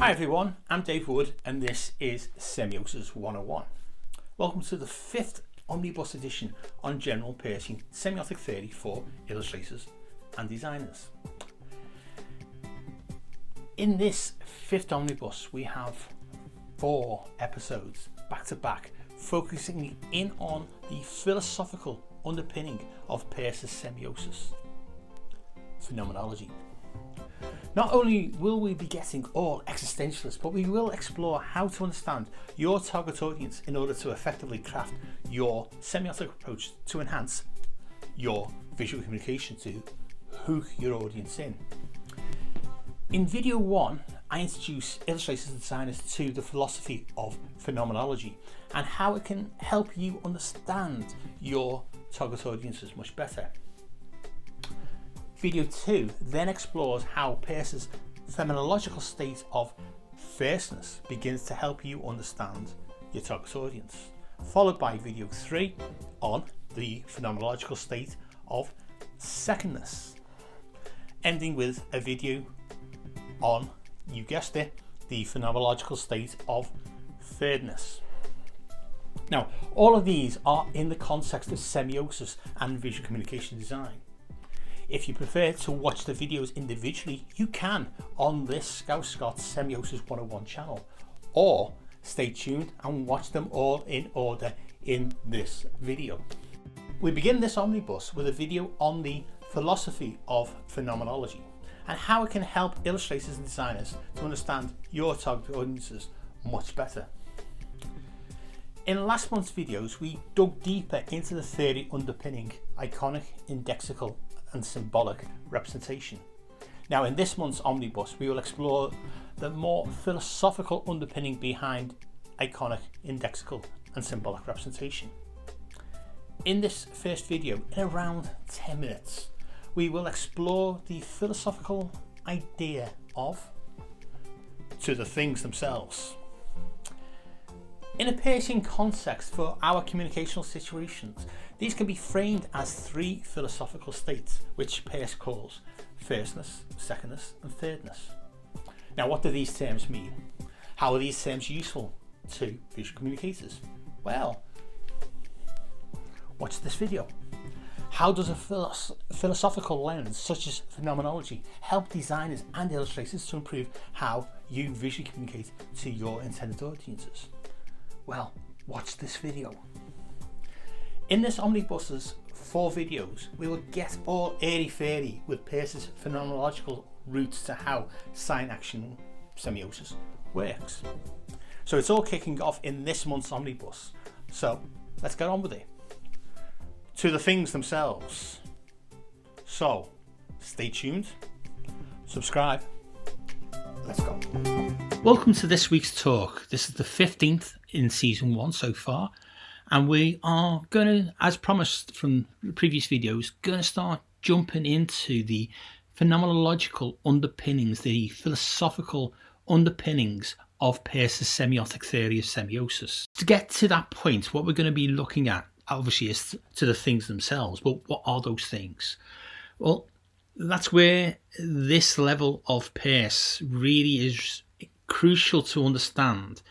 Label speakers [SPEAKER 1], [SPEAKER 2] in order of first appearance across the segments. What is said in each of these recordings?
[SPEAKER 1] Hi everyone, I'm Dave Wood and this is Semiosis 101. Welcome to the 5th Omnibus edition on general Peircean semiotic theory for illustrators and designers. In this 5th Omnibus we have 4 episodes back to back focusing in on the philosophical underpinning of Peirce's semiosis, phenomenology. Not only will we be getting all existentialist, but we will explore how to understand your target audience in order to effectively craft your semiotic approach to enhance your visual communication to hook your audience in. In video 1, I introduce illustrators and designers to the philosophy of phenomenology and how it can help you understand your target audiences much better. Video 2 then explores how Peirce's phenomenological state of firstness begins to help you understand your target audience, followed by video 3 on the phenomenological state of secondness, ending with a video on, you guessed it, the phenomenological state of thirdness. Now, all of these are in the context of semiosis and visual communication design. If you prefer to watch the videos individually, you can on this Scout Scott Semiosis 101 channel, or stay tuned and watch them all in order in this video. We begin this omnibus with a video on the philosophy of phenomenology and how it can help illustrators and designers to understand your target audiences much better. In last month's videos, we dug deeper into the theory underpinning iconic, indexical and symbolic representation. Now in this month's omnibus we will explore the more philosophical underpinning behind iconic, indexical and symbolic representation. In this first video, in around 10 minutes, we will explore the philosophical idea of to the things themselves. In a Peircean context for our communicational situations, these can be framed as 3 philosophical states, which Peirce calls firstness, secondness and thirdness. Now what do these terms mean? How are these terms useful to visual communicators? Well, watch this video. How does a philosophical lens such as phenomenology help designers and illustrators to improve how you visually communicate to your intended audiences? Well, watch this video. In this omnibus's 4 videos, we will get all airy-fairy with Peirce's phenomenological roots to how sign action semiosis works. So it's all kicking off in this month's omnibus. So let's get on with it. To the things themselves. So stay tuned, subscribe, let's go. Welcome to this week's talk. This is the 15th in season 1 so far, and we are going to, as promised from the previous videos, going to start jumping into the phenomenological underpinnings, the philosophical underpinnings of Peirce's semiotic theory of semiosis. To get to that point, what we're going to be looking at obviously is to the things themselves. But what are those things? Well, that's where this level of Peirce really is crucial to understand,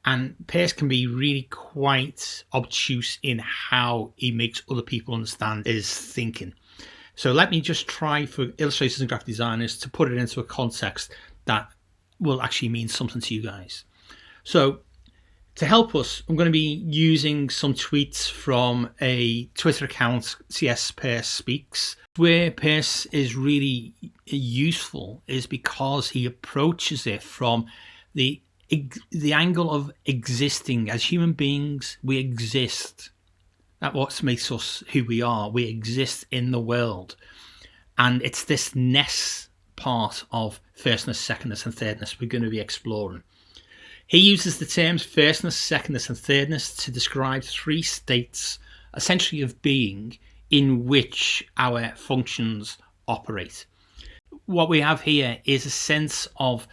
[SPEAKER 1] and Peirce can be really quite obtuse in how he makes other people understand his thinking. So let me just try for illustrators and graphic designers to put it into a context that will actually mean something to you guys. So to help us, I'm going to be using some tweets from a Twitter account, CS Peirce Speaks. Where Peirce is really useful is because he approaches it from the angle of existing. As human beings, we exist. That's what makes us who we are. We exist in the world. And it's this ness part of firstness, secondness and thirdness we're going to be exploring. He uses the terms firstness, secondness and thirdness to describe 3 states, essentially of being, in which our functions operate. What we have here is a sense of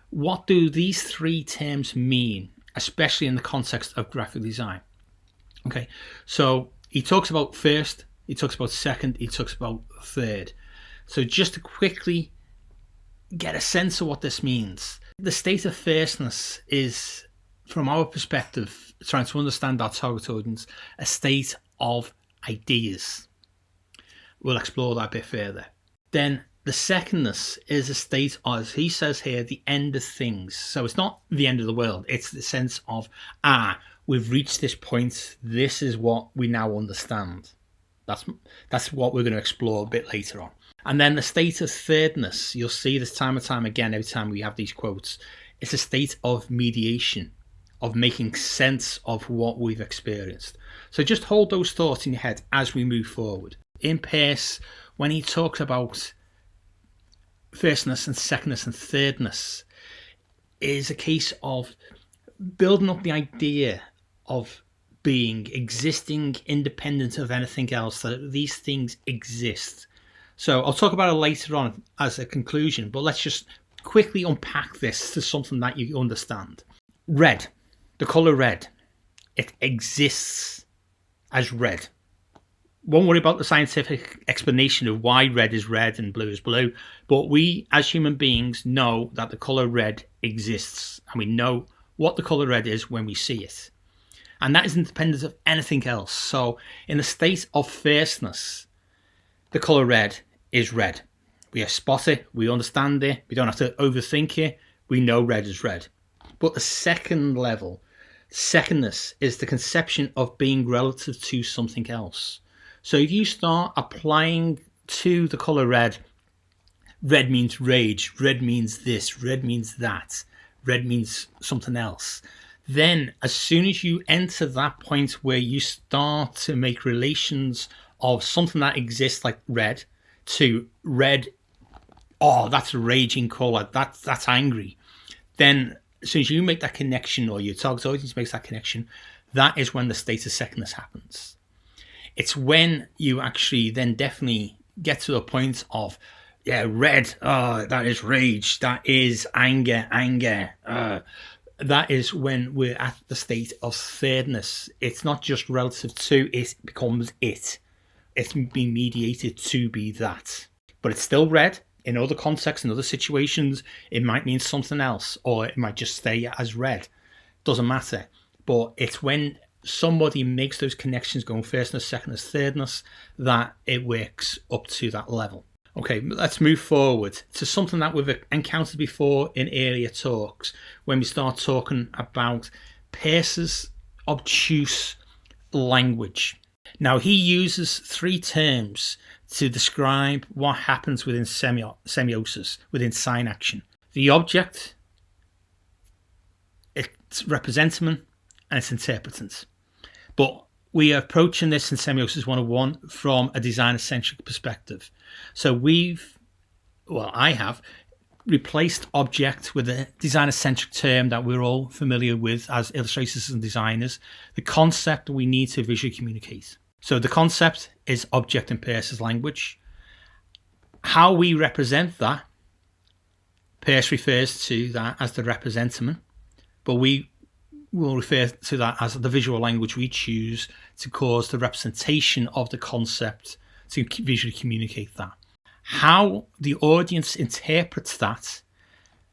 [SPEAKER 1] what do these 3 terms mean, especially in the context of graphic design. Okay, so he talks about first, he talks about second, he talks about third. So just to quickly get a sense of what this means. The state of firstness is, from our perspective, trying to understand our target audience, a state of ideas. We'll explore that a bit further. Then the secondness is a state, as he says here, the end of things. So it's not the end of the world. It's the sense of, we've reached this point. This is what we now understand. That's what we're going to explore a bit later on. And then the state of thirdness, you'll see this time and time again every time we have these quotes. It's a state of mediation, of making sense of what we've experienced. So just hold those thoughts in your head as we move forward. In Peirce, when he talks about firstness and secondness and thirdness, is a case of building up the idea of being, existing independent of anything else, that these things exist. So I'll talk about it later on as a conclusion, but let's just quickly unpack this to something that you understand. Red, the colour red, it exists as red. Won't worry about the scientific explanation of why red is red and blue is blue, but we as human beings know that the colour red exists, and we know what the colour red is when we see it. And that is independent of anything else. So in the state of firstness, the colour red is red. We spot it, we understand it, we don't have to overthink it, we know red is red. But the second level, secondness, is the conception of being relative to something else. So if you start applying to the colour red, red means rage, red means this, red means that, red means something else. Then as soon as you enter that point where you start to make relations of something that exists like red to red, that's a raging colour, that's angry, then as soon as you make that connection, or your target audience makes that connection, that is when the state of secondness happens. It's when you actually then definitely get to a point of, red, that is rage, that is anger. That is when we're at the state of thirdness. It's not just relative to, it becomes it. It's been mediated to be that. But it's still red. In other contexts, in other situations, it might mean something else, or it might just stay as red. Doesn't matter. But it's when somebody makes those connections going firstness, secondness, thirdness, that it works up to that level. Okay, let's move forward to something that we've encountered before in earlier talks, when we start talking about Peirce's obtuse language. Now, he uses three terms to describe what happens within semiosis, within sign action. The object, its representament, and its interpretant. But we are approaching this in Semiosis 101 from a designer-centric perspective. So I have replaced object with a designer-centric term that we're all familiar with as illustrators and designers, the concept we need to visually communicate. So the concept is object in Peirce's language. How we represent that, Peirce refers to that as the representament, but we will refer to that as the visual language we choose to cause the representation of the concept to visually communicate that. How the audience interprets that,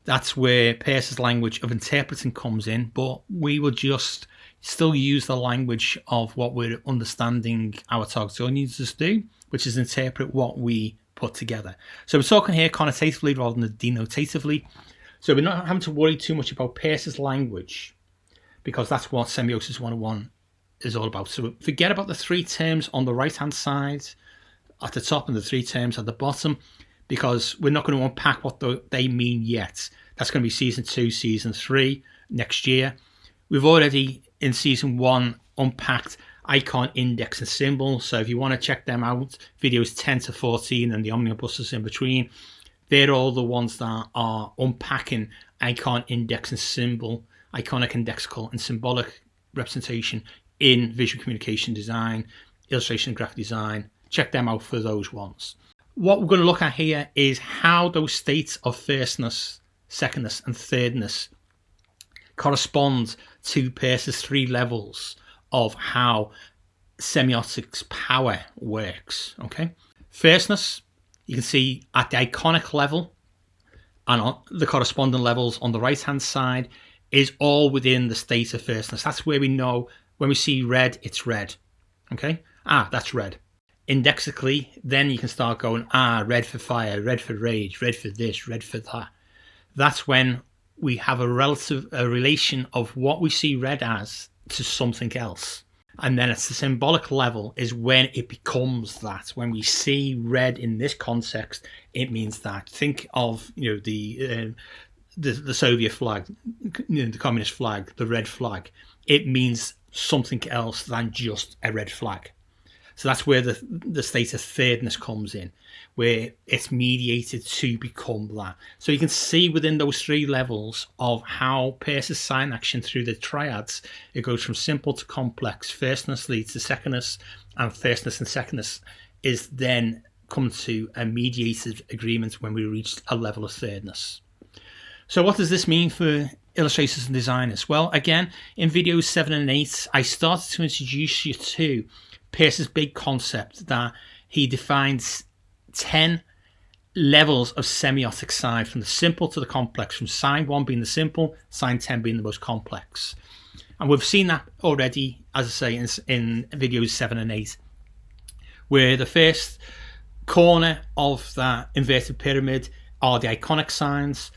[SPEAKER 1] that's where Peirce's language of interpreting comes in, but we will just still use the language of what we're understanding our target audiences do, which is interpret what we put together. So we're talking here connotatively rather than denotatively. So we're not having to worry too much about Peirce's language, because that's what Semiosis 101 is all about. So forget about the three terms on the right-hand side at the top and the three terms at the bottom, because we're not going to unpack what they mean yet. That's going to be Season 2, Season 3 next year. We've already, in Season 1, unpacked icon, index, and symbol. So if you want to check them out, videos 10 to 14 and the omnibuses in between, they're all the ones that are unpacking icon, index, and symbol, iconic, indexical, and symbolic representation in visual communication design, illustration and graphic design. Check them out for those ones. What we're going to look at here is how those states of firstness, secondness, and thirdness correspond to Peirce's three levels of how semiotics power works. Okay, firstness, you can see at the iconic level, and on the corresponding levels on the right hand side is all within the state of firstness. That's where we know when we see red, it's red. Okay, that's red. Indexically, then you can start going, red for fire, red for rage, red for this, red for that. That's when we have a relation of what we see red as to something else. And then at the symbolic level is when it becomes that. When we see red in this context, it means that. Think of the Soviet flag, the communist flag, the red flag. It means something else than just a red flag. So that's where the state of thirdness comes in, where it's mediated to become that. So you can see within those three levels of how Peirce's sign action through the triads, it goes from simple to complex. Firstness leads to secondness, and firstness and secondness is then come to a mediated agreement when we reach a level of thirdness. So what does this mean for illustrators and designers? Well, again, in videos 7 and 8, I started to introduce you to Peirce's big concept that he defines 10 levels of semiotic sign, from the simple to the complex, from sign 1 being the simple, sign 10 being the most complex. And we've seen that already, as I say, in videos 7 and 8, where the first corner of that inverted pyramid are the iconic signs,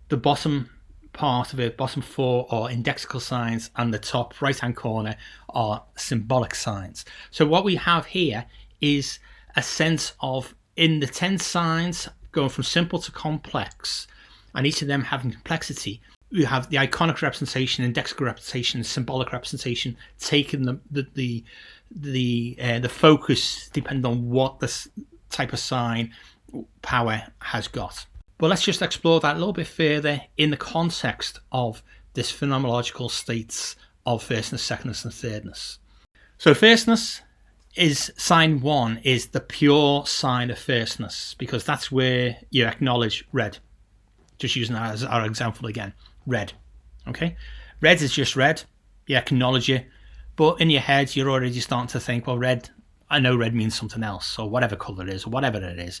[SPEAKER 1] the bottom part of it, bottom 4, are indexical signs, and the top right hand corner are symbolic signs. So what we have here is a sense of, in the 10 signs going from simple to complex, and each of them having complexity, we have the iconic representation, indexical representation, symbolic representation, taking the focus depending on what this type of sign power has got. But let's just explore that a little bit further in the context of this phenomenological states of firstness, secondness, and thirdness. So firstness is sign 1 is the pure sign of firstness, because that's where you acknowledge red. Just using that as our example again, red. Okay, red is just red. You acknowledge it, but in your head you're already starting to think, well, red, I know red means something else, or whatever colour it is, or whatever it is.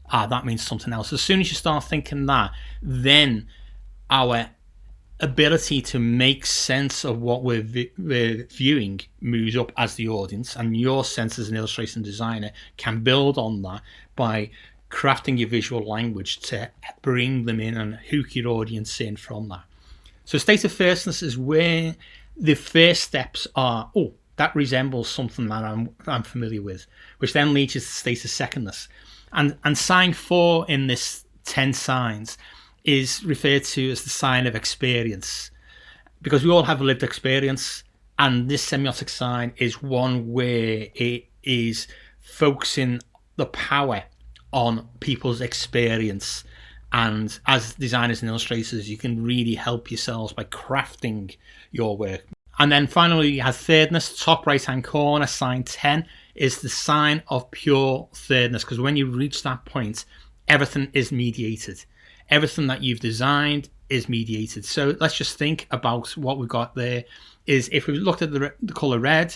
[SPEAKER 1] That means something else. As soon as you start thinking that, then our ability to make sense of what we're viewing moves up as the audience, and your sense as an illustrator and designer can build on that by crafting your visual language to bring them in and hook your audience in from that. So state of firstness is where the first steps are, that resembles something that I'm familiar with, which then leads to the state of secondness. And sign 4 in this 10 signs is referred to as the sign of experience, because we all have a lived experience, and this semiotic sign is one where it is focusing the power on people's experience. And as designers and illustrators, you can really help yourselves by crafting your work. And then finally, you have thirdness, top right hand corner, sign 10 is the sign of pure thirdness, because when you reach that point, everything is mediated. Everything that you've designed is mediated. So let's just think about what we've got there. Is if we looked at the colour red,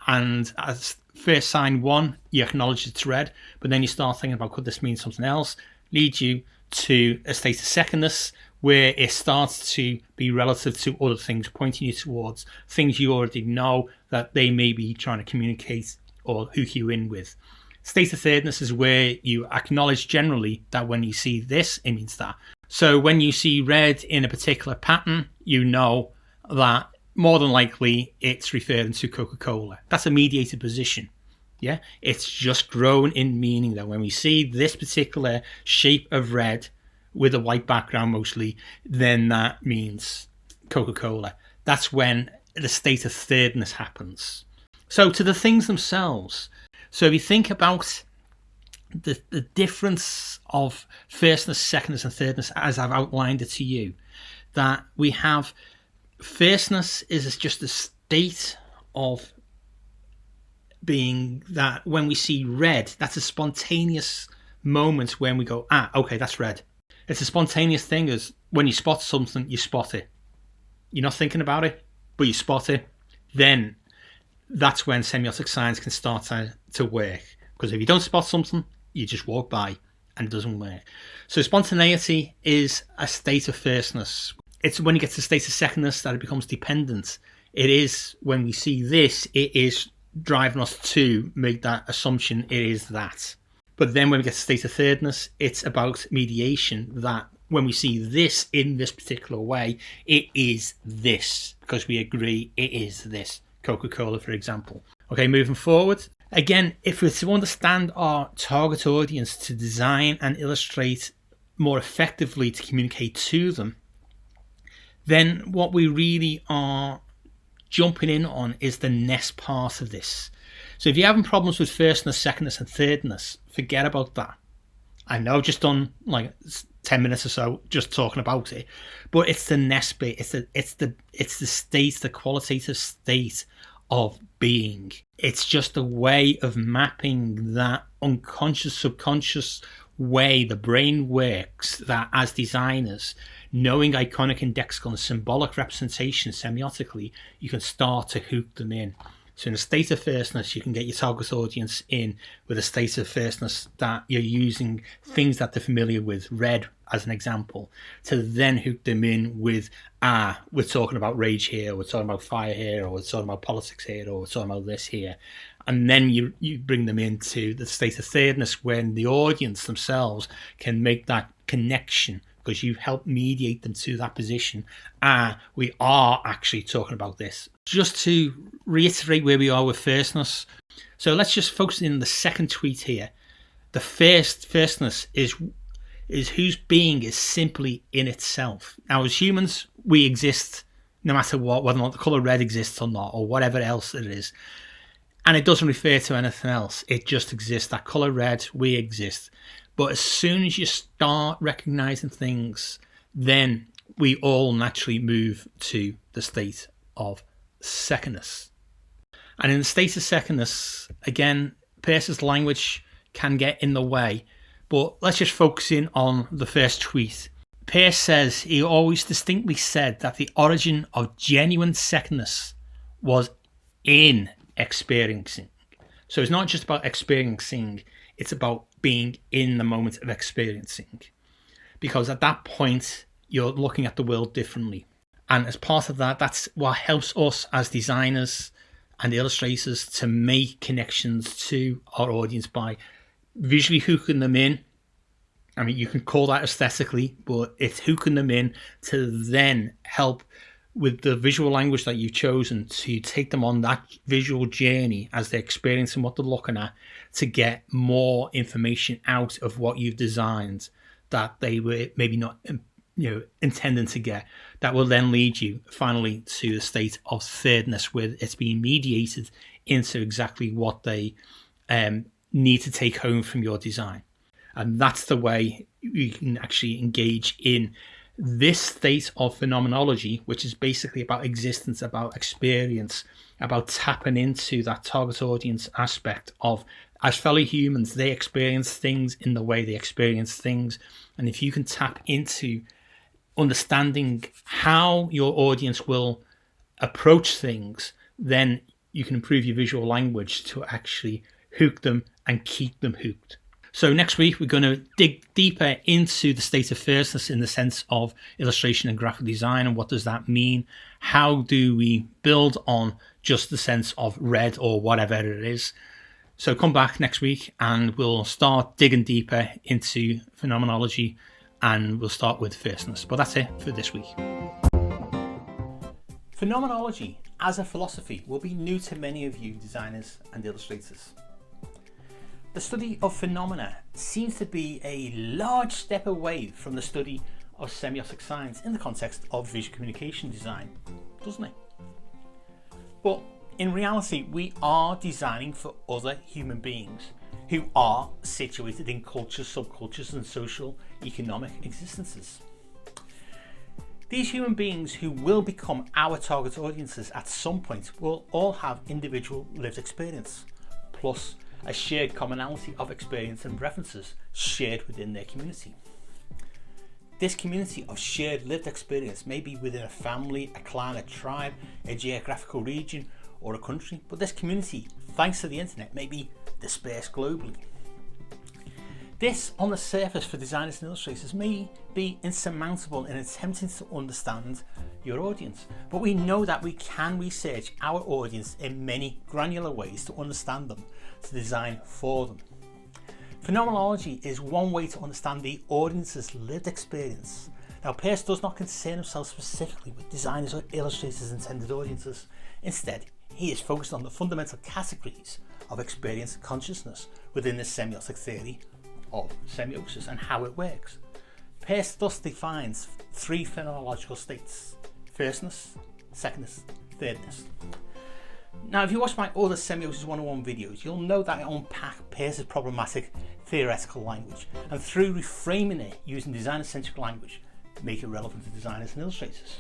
[SPEAKER 1] and as first sign 1, you acknowledge it's red, but then you start thinking about, could this mean something else? Leads you to a state of secondness, where it starts to be relative to other things, pointing you towards things you already know that they may be trying to communicate or hook you in with. State of thirdness is where you acknowledge generally that when you see this, it means that. So when you see red in a particular pattern, you know that more than likely it's referring to Coca-Cola. That's a mediated position. Yeah, it's just grown in meaning that when we see this particular shape of red with a white background mostly, then that means Coca-Cola. That's when the state of thirdness happens. So to the things themselves, so if you think about the difference of firstness, secondness, and thirdness as I've outlined it to you, that we have firstness is just a state of being that when we see red, that's a spontaneous moment when we go, okay, that's red. It's a spontaneous thing, as when you spot something, you spot it. You're not thinking about it, but you spot it. Then that's when semiotic signs can start to work. Because if you don't spot something, you just walk by and it doesn't work. So spontaneity is a state of firstness. It's when it gets to a state of secondness that it becomes dependent. It is when we see this, it is driving us to make that assumption it is that. But then when we get to state of thirdness, it's about mediation, that when we see this in this particular way, it is this, because we agree it is this. Coca-Cola, for example. Okay, moving forward. Again, if we're to understand our target audience, to design and illustrate more effectively to communicate to them, then what we really are jumping in on is the ness part of this. So if you're having problems with firstness, secondness and thirdness, forget about that. I know I've just done like 10 minutes or so just talking about it, but it's the ness bit. It's the state, the qualitative state of being. It's just a way of mapping that unconscious, subconscious way the brain works, that as designers, knowing iconic and lexical and symbolic representation semiotically, you can start to hook them in. So in a state of firstness, you can get your target audience in with a state of firstness that you're using things that they're familiar with, red as an example, to then hook them in with, we're talking about rage here, we're talking about fire here, or we're talking about politics here, or we're talking about this here. And then you bring them into the state of thirdness when the audience themselves can make that connection, because you've helped mediate them to that position. We are actually talking about this. Just to reiterate where we are with firstness. So let's just focus in the second tweet here. The firstness is whose being is simply in itself. Now, as humans, we exist no matter what, whether or not the colour red exists or not, or whatever else it is. And it doesn't refer to anything else. It just exists. That colour red, we exist. But as soon as you start recognising things, then we all naturally move to the state of secondness. And in the state of secondness, again, Peirce's language can get in the way. But let's just focus in on the first tweet. Peirce says he always distinctly said that the origin of genuine secondness was in experiencing. So it's not just about experiencing, it's about being in the moment of experiencing. Because at that point, you're looking at the world differently. And as part of that, that's what helps us as designers and illustrators to make connections to our audience by visually hooking them in. I mean, you can call that aesthetically, but it's hooking them in to then help with the visual language that you've chosen to take them on that visual journey as they're experiencing what they're looking at, to get more information out of what you've designed that they were maybe not intending to get. That will then lead you finally to the state of thirdness, where it's being mediated into exactly what they need to take home from your design. And that's the way you can actually engage in this state of phenomenology, which is basically about existence, about experience, about tapping into that target audience aspect of, as fellow humans, they experience things in the way they experience things. And if you can tap into understanding how your audience will approach things, then you can improve your visual language to actually hook them and keep them hooked. So next week, we're going to dig deeper into the state of firstness in the sense of illustration and graphic design, and what does that mean? How do we build on just the sense of red or whatever it is? So come back next week and we'll start digging deeper into phenomenology, and we'll start with firstness. But that's it for this week. Phenomenology as a philosophy will be new to many of you designers and illustrators. The study of phenomena seems to be a large step away from the study of semiotic science in the context of visual communication design, doesn't it? But in reality, we are designing for other human beings who are situated in cultures, subcultures, and social economic existences. These human beings who will become our target audiences at some point will all have individual lived experience, plus a shared commonality of experience and preferences shared within their community. This community of shared lived experience may be within a family, a clan, a tribe, a geographical region, or a country, but this community, thanks to the internet, may be dispersed globally. This, on the surface for designers and illustrators, may be insurmountable in attempting to understand your audience, but we know that we can research our audience in many granular ways to understand them, to design for them. Phenomenology is one way to understand the audience's lived experience. Now, Peirce does not concern himself specifically with designers or illustrators' intended audiences. Instead, he is focused on the fundamental categories of experience and consciousness within the semiotic theory of semiosis and how it works. Peirce thus defines three phenomenological states: firstness, secondness, thirdness. Now, if you watch my other Semiosis 101 videos, you'll know that I unpack Peirce's problematic theoretical language, and through reframing it using designer-centric language, make it relevant to designers and illustrators.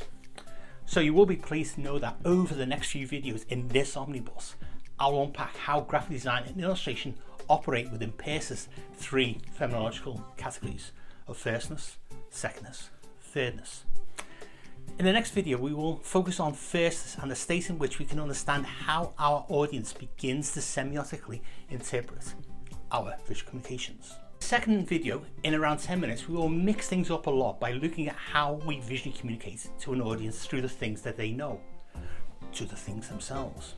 [SPEAKER 1] So you will be pleased to know that over the next few videos in this omnibus, I'll unpack how graphic design and illustration operate within Peirce's three phenomenological categories of firstness, secondness, thirdness. In the next video, we will focus on firstness and the state in which we can understand how our audience begins to semiotically interpret our visual communications. Second video, in around 10 minutes, we will mix things up a lot by looking at how we visually communicate to an audience through the things that they know, to the things themselves.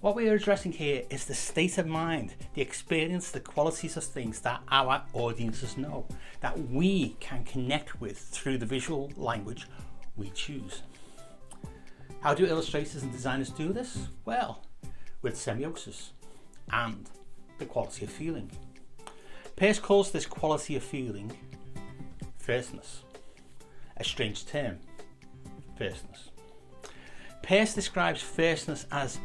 [SPEAKER 1] What we are addressing here is the state of mind, the experience, the qualities of things that our audiences know, that we can connect with through the visual language we choose. How do illustrators and designers do this? Well, with semiosis and the quality of feeling. Peirce calls this quality of feeling firstness, a strange term, firstness. Peirce describes firstness as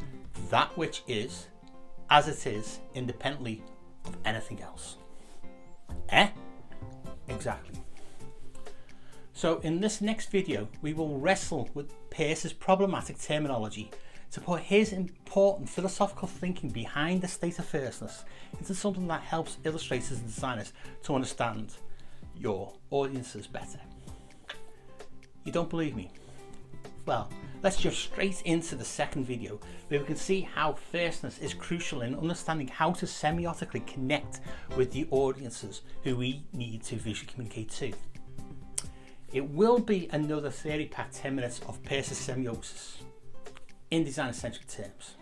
[SPEAKER 1] that which is, as it is, independently of anything else. Exactly. So in this next video, we will wrestle with Peirce's problematic terminology to put his important philosophical thinking behind the state of firstness into something that helps illustrators and designers to understand your audiences better. You don't believe me? Well, let's jump straight into the second video, where we can see how firstness is crucial in understanding how to semiotically connect with the audiences who we need to visually communicate to. It will be another theory-packed 10 minutes of Peirce's semiosis in designer-centric terms.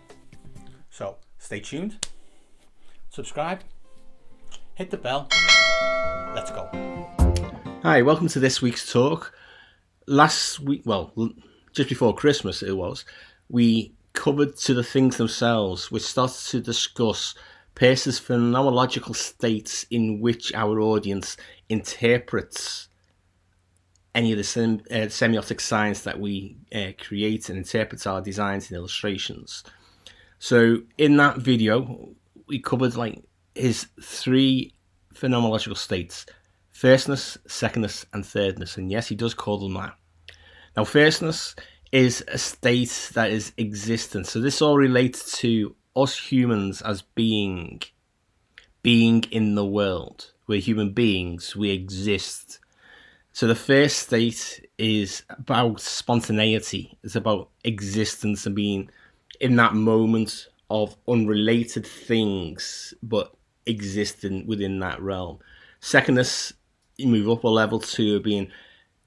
[SPEAKER 1] So stay tuned, subscribe, hit the bell, let's go.
[SPEAKER 2] Hi, welcome to this week's talk. Last week, well, just before Christmas it was, we covered To the Things Themselves, which started to discuss Peirce's phenomenological states in which our audience interprets any of the semiotic science that we create and interprets our designs and illustrations. So in that video, we covered his three phenomenological states: firstness, secondness, and thirdness. And yes, he does call them that. Now, firstness is a state that is existent. So this all relates to us humans as being in the world. We're human beings. We exist. So the first state is about spontaneity. It's about existence and being in that moment of unrelated things, but existing within that realm. Secondness, you move up a level to being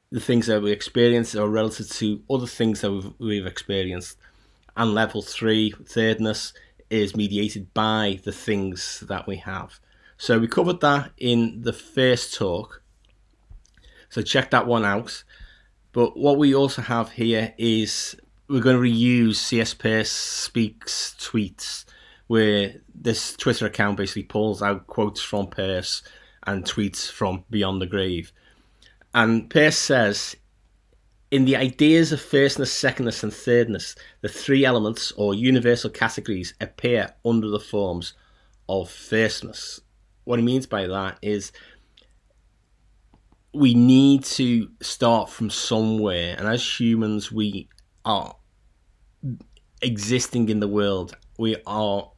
[SPEAKER 2] the things that we experience are relative to other things that we've experienced. And level 3, thirdness, is mediated by the things that we have. So we covered that in the first talk. So check that one out. But what we also have here is we're going to reuse CS Peirce Speaks tweets, where this Twitter account basically pulls out quotes from Peirce and tweets from Beyond the Grave. And Peirce says, in the ideas of firstness, secondness, and thirdness, the three elements or universal categories appear under the forms of firstness. What he means by that is we need to start from somewhere, and as humans, we are existing in the world. We are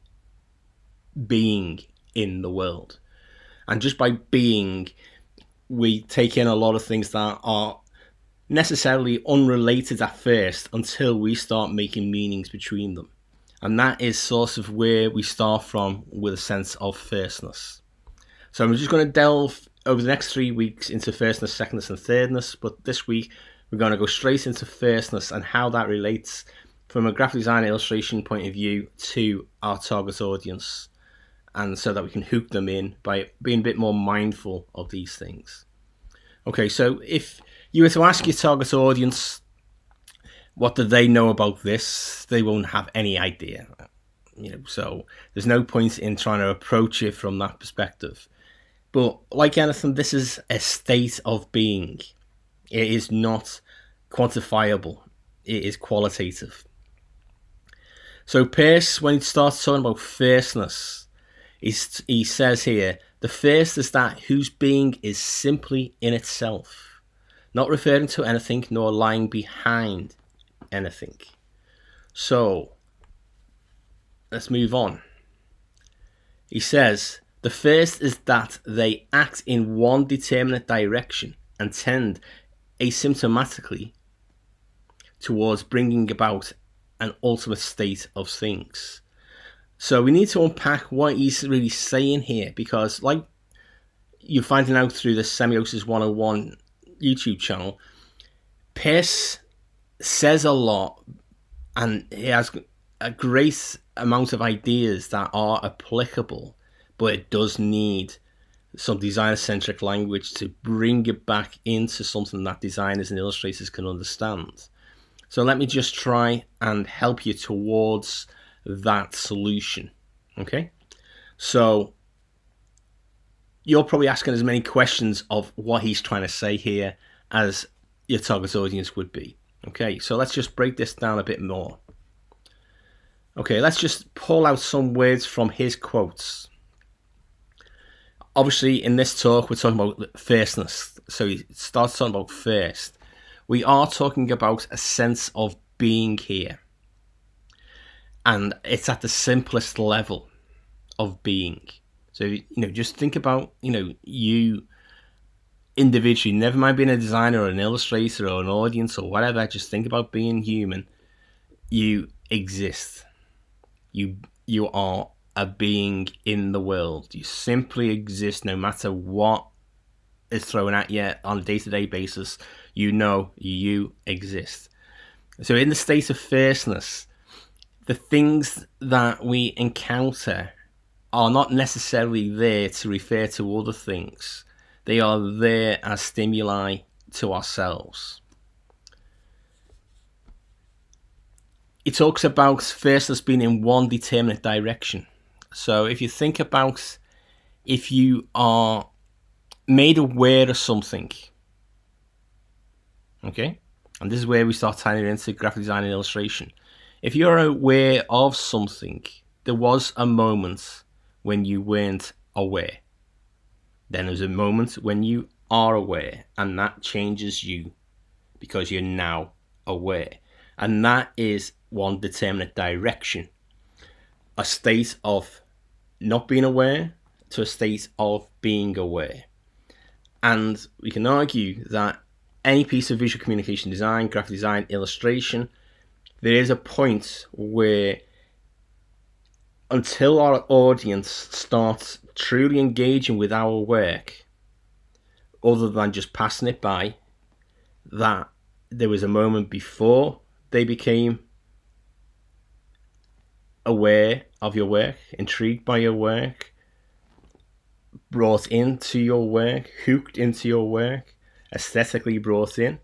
[SPEAKER 2] being in the world. And just by being, we take in a lot of things that are necessarily unrelated at first until we start making meanings between them. And that is sort of where we start from with a sense of firstness. So I'm just going to delve over the next 3 weeks into firstness, secondness, and thirdness. But this week, we're going to go straight into firstness and how that relates from a graphic design illustration point of view to our target audience. And so that we can hook them in by being a bit more mindful of these things. Okay, so if you were to ask your target audience, what do they know about this? They won't have any idea. So there's no point in trying to approach it from that perspective. But like anything, this is a state of being. It is not quantifiable. It is qualitative. So Peirce, when he starts talking about firstness, he says here, the first is that whose being is simply in itself, not referring to anything nor lying behind anything. So let's move on. He says, the first is that they act in one determinate direction and tend asymptomatically towards bringing about an ultimate state of things. So we need to unpack what he's really saying here, because like you're finding out through the Semiosis 101 YouTube channel, Peirce says a lot and he has a great amount of ideas that are applicable, but it does need some designer-centric language to bring it back into something that designers and illustrators can understand. So let me just try and help you towards that solution. Okay? So you're probably asking as many questions of what he's trying to say here as your target audience would be. Okay, so let's just break this down a bit more. Okay, let's just pull out some words from his quotes. Obviously, in this talk, we're talking about firstness. So he starts talking about first. We are talking about a sense of being here. And it's at the simplest level of being. So, just think about, you individually, never mind being a designer or an illustrator or an audience or whatever, just think about being human. You exist. You are a being in the world. You simply exist no matter what is thrown at you on a day-to-day basis. You exist. So in the state of firstness, the things that we encounter are not necessarily there to refer to other things. They are there as stimuli to ourselves. He talks about firstness being in one determinate direction. So if you think about if you are made aware of something, okay, and this is where we start tying it into graphic design and illustration. If you're aware of something, there was a moment when you weren't aware. Then there's a moment when you are aware, and that changes you because you're now aware. And that is one determinate direction. A state of not being aware to a state of being aware. And we can argue that any piece of visual communication design, graphic design, illustration, there is a point where until our audience starts truly engaging with our work, other than just passing it by, that there was a moment before they became aware of your work, intrigued by your work, brought into your work, hooked into your work, aesthetically brought in,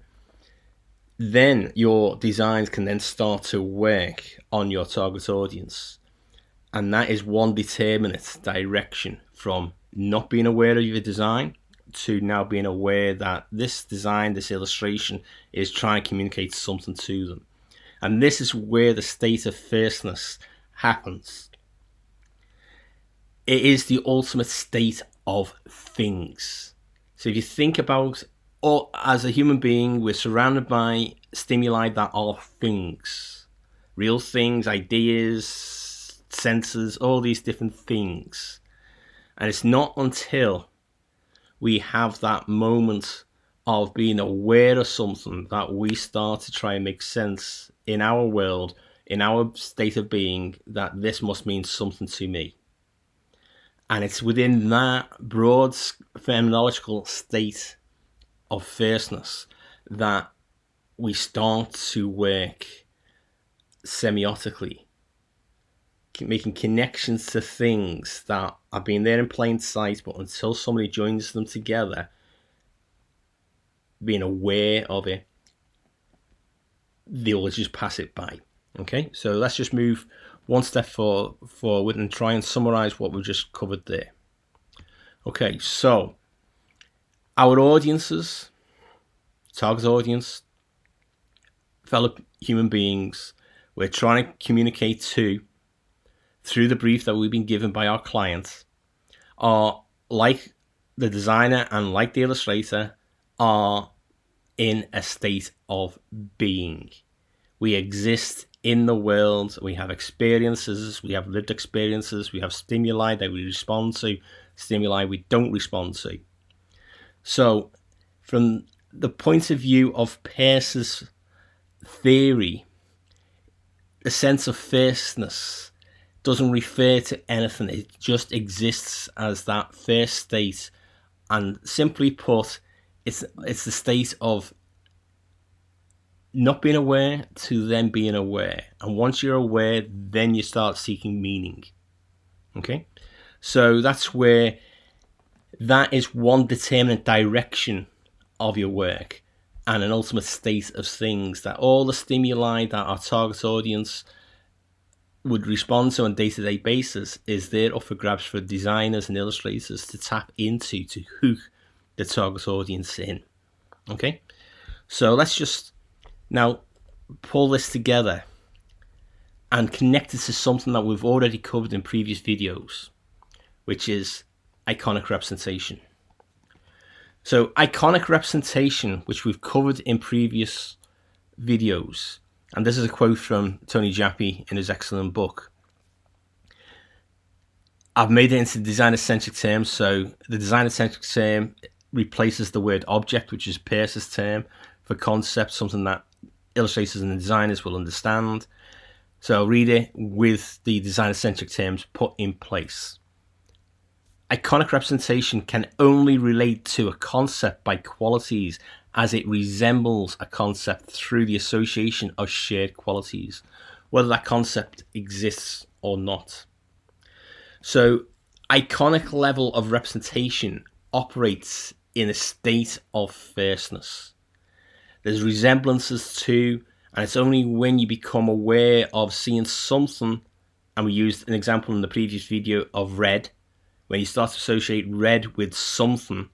[SPEAKER 2] then your designs can then start to work on your target audience. And that is one determinate direction from not being aware of your design to now being aware that this design, this illustration is trying to communicate something to them. And this is where the state of firstness happens. It is the ultimate state of things. So if you think about, as a human being, we're surrounded by stimuli that are things. Real things, ideas, senses, all these different things. And it's not until we have that moment of being aware of something that we start to try and make sense in our world, in our state of being, that this must mean something to me. And it's within that broad phenomenological state of firstness that we start to work semiotically, making connections to things that have been there in plain sight, but until somebody joins them together, being aware of it, they'll just pass it by. Okay, so let's just move one step forward and try and summarize what we've just covered there. Okay, so our audiences, target audience, fellow human beings, we're trying to communicate to through the brief that we've been given by our clients, are like the designer and like the illustrator, are in a state of being. We exist in the world, we have experiences, we have lived experiences, we have stimuli that we respond to, stimuli we don't respond to. So from the point of view of Peirce's theory, the sense of firstness doesn't refer to anything, it just exists as that first state, and simply put, it's the state of not being aware to then being aware. And once you're aware, then you start seeking meaning. Okay? So that's where that is one determinate direction of your work and an ultimate state of things, that all the stimuli that our target audience would respond to on a day-to-day basis is there up for grabs for designers and illustrators to tap into, to hook the target audience in. Okay? So let's just now pull this together and connect it to something that we've already covered in previous videos, which is iconic representation. So iconic representation, which we've covered in previous videos, and this is a quote from Tony Jappi in his excellent book. I've made it into designer-centric terms, so the designer-centric term replaces the word object, which is Peirce's term for concept, something that illustrators and designers will understand. So I'll read it with the designer-centric terms put in place. Iconic representation can only relate to a concept by qualities as it resembles a concept through the association of shared qualities, whether that concept exists or not. So iconic level of representation operates in a state of firstness. There's resemblances to, and it's only when you become aware of seeing something, and we used an example in the previous video of red, when you start to associate red with something,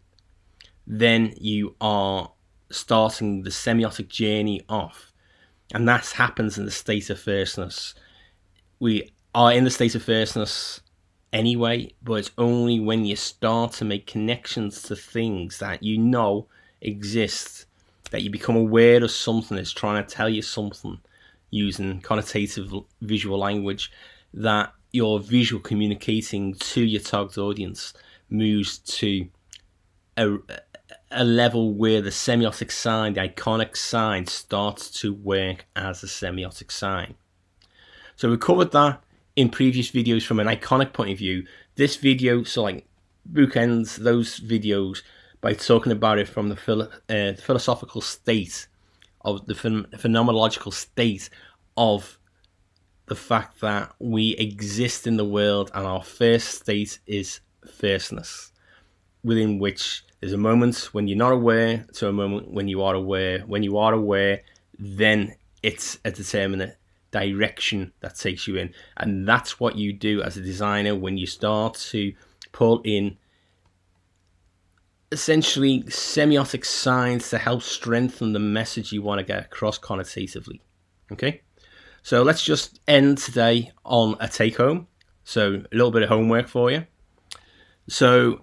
[SPEAKER 2] then you are starting the semiotic journey off. And that happens in the state of firstness. We are in the state of firstness anyway, but it's only when you start to make connections to things that you know exist, that you become aware of something that's trying to tell you something using connotative visual language, that your visual communicating to your target audience moves to a level where the semiotic sign, the iconic sign, starts to work as a semiotic sign. So we covered that in previous videos from an iconic point of view. This video, so like bookends those videos by talking about it from the philosophical state of the phenomenological state of the fact that we exist in the world, and our first state is firstness, within which there's a moment when you're not aware to a moment when you are aware. When you are aware, then it's a determinate direction that takes you in. And that's what you do as a designer when you start to pull in essentially semiotic signs to help strengthen the message you want to get across connotatively. Okay? So let's just end today on a take-home. So a little bit of homework for you. So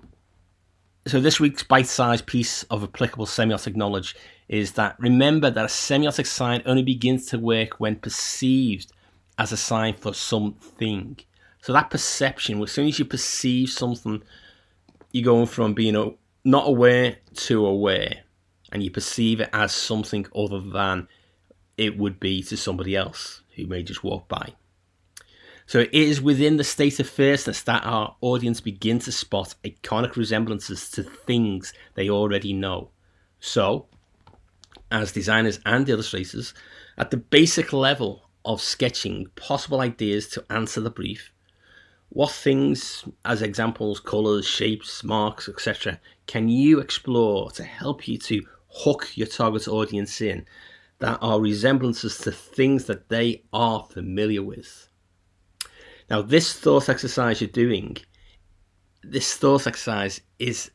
[SPEAKER 2] this week's bite-sized piece of applicable semiotic knowledge is that remember that a semiotic sign only begins to work when perceived as a sign for something. So that perception, as soon as you perceive something, you're going from being not aware to aware, and you perceive it as something other than it would be to somebody else who may just walk by. So it is within the state of firstness that our audience begin to spot iconic resemblances to things they already know. So, as designers and illustrators, at the basic level of sketching possible ideas to answer the brief, what things, as examples, colours, shapes, marks, etc., can you explore to help you to hook your target audience in that are resemblances to things that they are familiar with? Now, this thought exercise you're doing, this thought exercise is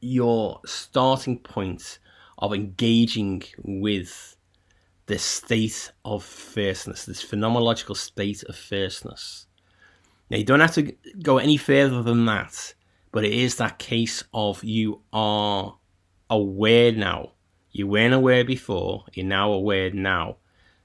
[SPEAKER 2] your starting point of engaging with this state of firstness, this phenomenological state of firstness. Now, you don't have to go any further than that, but it is that case of you are aware now. You weren't aware before, you're now aware now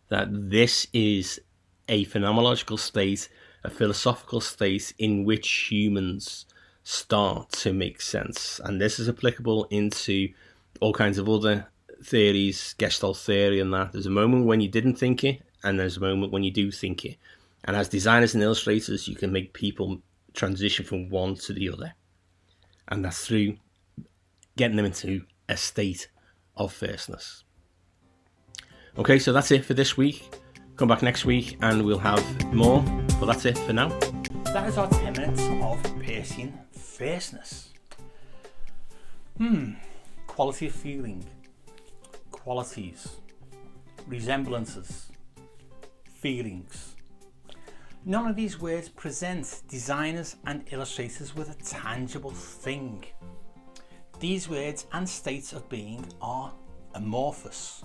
[SPEAKER 2] that this is a phenomenological state, a philosophical state in which humans start to make sense. And this is applicable into all kinds of other theories, Gestalt theory and that. There's a moment when you didn't think it, and there's a moment when you do think it. And as designers and illustrators, you can make people transition from one to the other. And that's through getting them into a state of firstness. Okay, so that's it for this week. Come back next week and we'll have more, but that's it for now.
[SPEAKER 1] That is our 10 minutes of Peircean firstness. Quality of feeling, qualities, resemblances, feelings. None of these words present designers and illustrators with a tangible thing. These words and states of being are amorphous,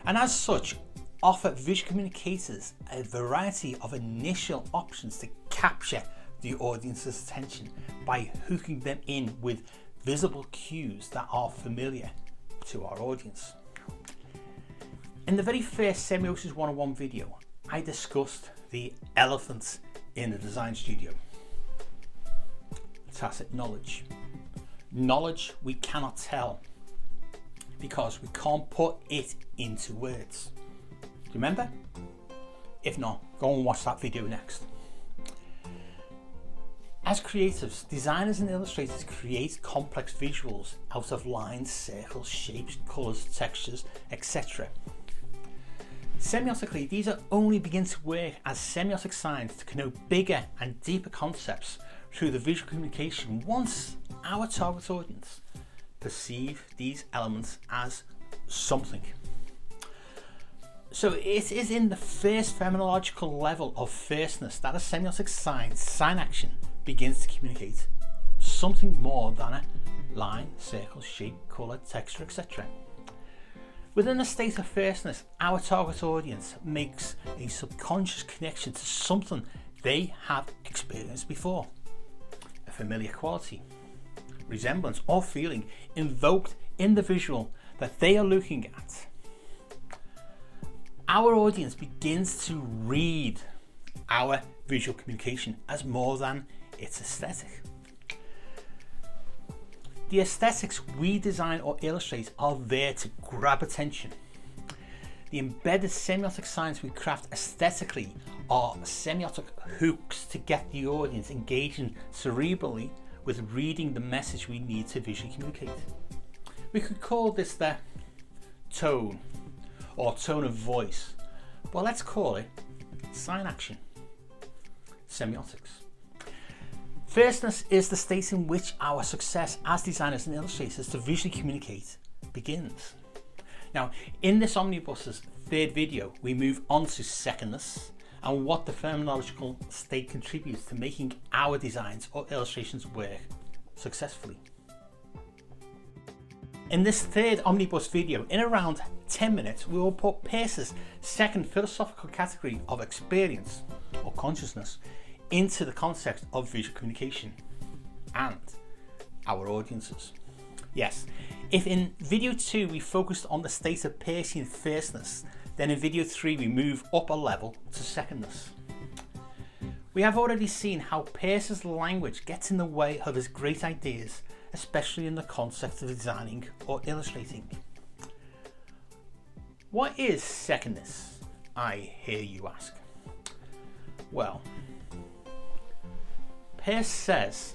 [SPEAKER 1] and as such offer visual communicators a variety of initial options to capture the audience's attention by hooking them in with visible cues that are familiar to our audience. In the very first Semiosis 101 video, I discussed the elephant in the design studio. Tacit knowledge. Knowledge we cannot tell because we can't put it into words. Do you remember? If not, go and watch that video next. As creatives, designers and illustrators create complex visuals out of lines, circles, shapes, colours, textures, etc. Semiotically, these are only begin to work as semiotic science to connote bigger and deeper concepts through the visual communication once our target audience perceive these elements as something. So it is in the first phenomenological level of firstness that a semiotic science sign action begins to communicate something more than a line, circle, shape, colour, texture, etc. Within a state of firstness, our target audience makes a subconscious connection to something they have experienced before. A familiar quality, resemblance or feeling invoked in the visual that they are looking at. Our audience begins to read our visual communication as more than its aesthetic. The aesthetics we design or illustrate are there to grab attention. The embedded semiotic science we craft aesthetically are semiotic hooks to get the audience engaging cerebrally with reading the message we need to visually communicate. We could call this the tone or tone of voice, but let's call it sign action. Semiotics. Firstness is the state in which our success as designers and illustrators to visually communicate begins. Now, in this Omnibus's third video, we move on to secondness and what the phenomenological state contributes to making our designs or illustrations work successfully. In this third Omnibus video, in around 10 minutes, we will put Peirce's second philosophical category of experience or consciousness into the context of visual communication and our audiences. Yes, if in video 2 we focused on the state of Peircean firstness, then in video 3 we move up a level to secondness. We have already seen how Peirce's language gets in the way of his great ideas, especially in the concept of designing or illustrating. What is secondness, I hear you ask? Well, Peirce says,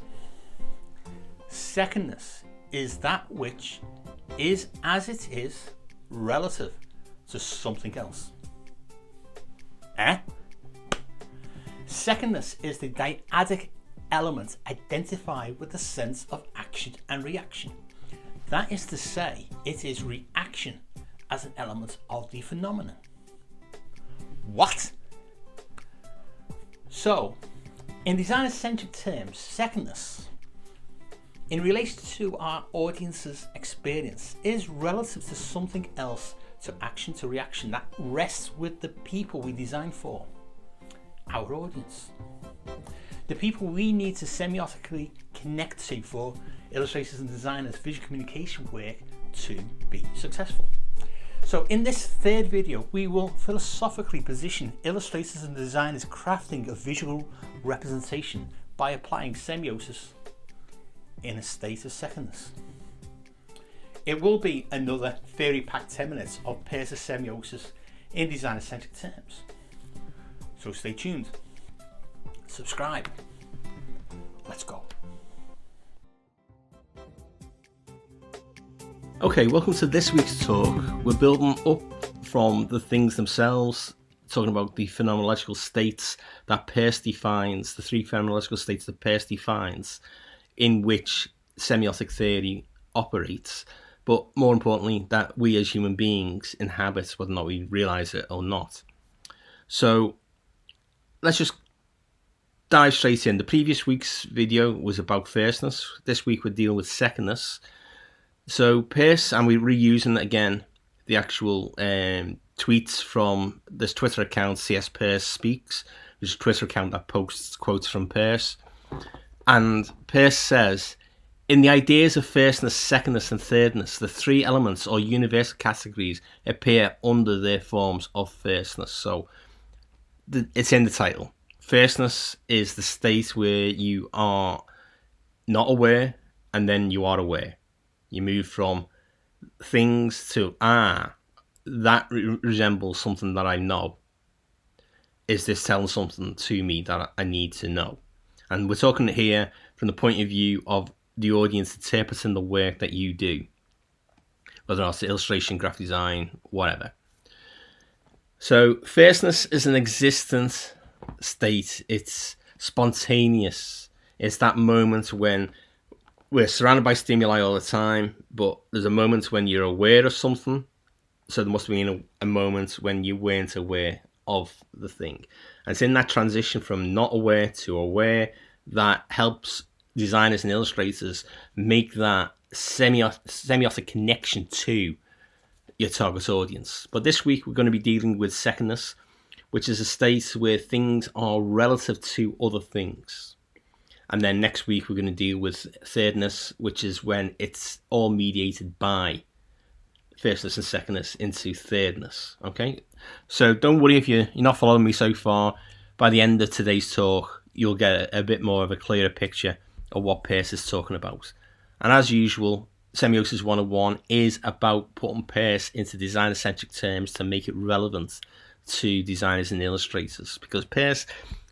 [SPEAKER 1] secondness is that which is as it is relative to something else. Secondness is the dyadic element identified with the sense of action and reaction. That is to say, it is reaction as an element of the phenomenon. What? So, in designer-centric terms, secondness, in relation to our audience's experience, is relative to something else, to action, to reaction, that rests with the people we design for, our audience. The people we need to semiotically connect to for illustrators and designers' visual communication work to be successful. So in this third video, we will philosophically position illustrators and designers crafting a visual representation by applying semiosis in a state of secondness. It will be another theory-packed 10 minutes of Peircean Semiosis in designer-centric terms. So stay tuned, subscribe, let's go.
[SPEAKER 2] Okay, welcome to this week's talk. We're building up from the things themselves, talking about the phenomenological states that Peirce defines, the three phenomenological states that Peirce defines, in which semiotic theory operates, but more importantly, that we as human beings inhabit, whether or not we realise it or not. So let's just dive straight in. The previous week's video was about firstness. This week we're dealing with secondness. So Peirce, and we're reusing again the actual tweets from this Twitter account, CS Peirce Speaks, which is a Twitter account that posts quotes from Peirce. And Peirce says, in the ideas of firstness, secondness and thirdness, the three elements or universal categories appear under their forms of firstness. So it's in the title. Firstness is the state where you are not aware and then you are aware. You move from things to, that resembles something that I know. Is this telling something to me that I need to know? And we're talking here from the point of view of the audience interpreting the work that you do, whether it's illustration, graphic design, whatever. So firstness is an existent state. It's spontaneous. It's that moment when we're surrounded by stimuli all the time, but there's a moment when you're aware of something. So there must be a moment when you weren't aware of the thing. And it's in that transition from not aware to aware that helps designers and illustrators make that semiotic connection to your target audience. But this week we're going to be dealing with secondness, which is a state where things are relative to other things. And then next week we're going to deal with thirdness, which is when it's all mediated by firstness and secondness into thirdness. Okay, so don't worry if you're not following me so far. By the end of today's talk, you'll get a bit more of a clearer picture of what Peirce is talking about. And as usual, Semiosis 101 is about putting Peirce into designer-centric terms to make it relevant to designers and illustrators, because Peirce,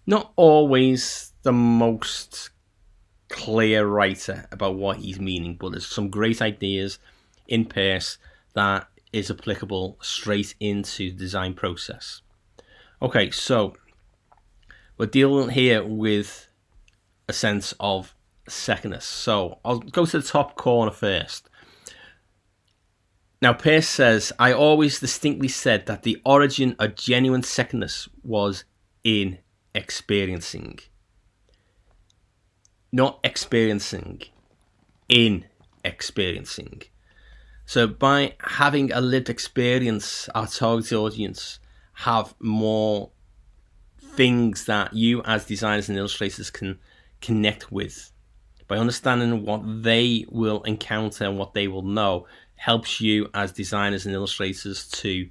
[SPEAKER 2] not always the most clear writer about what he's meaning, but there's some great ideas in Peirce that is applicable straight into the design process. Okay, so we're dealing here with a sense of secondness. So I'll go to the top corner first. Now Peirce says, I always distinctly said that the origin of genuine secondness was in experiencing. Not experiencing, in experiencing. So by having a lived experience, our target audience have more things that you as designers and illustrators can connect with. By understanding what they will encounter and what they will know, helps you as designers and illustrators to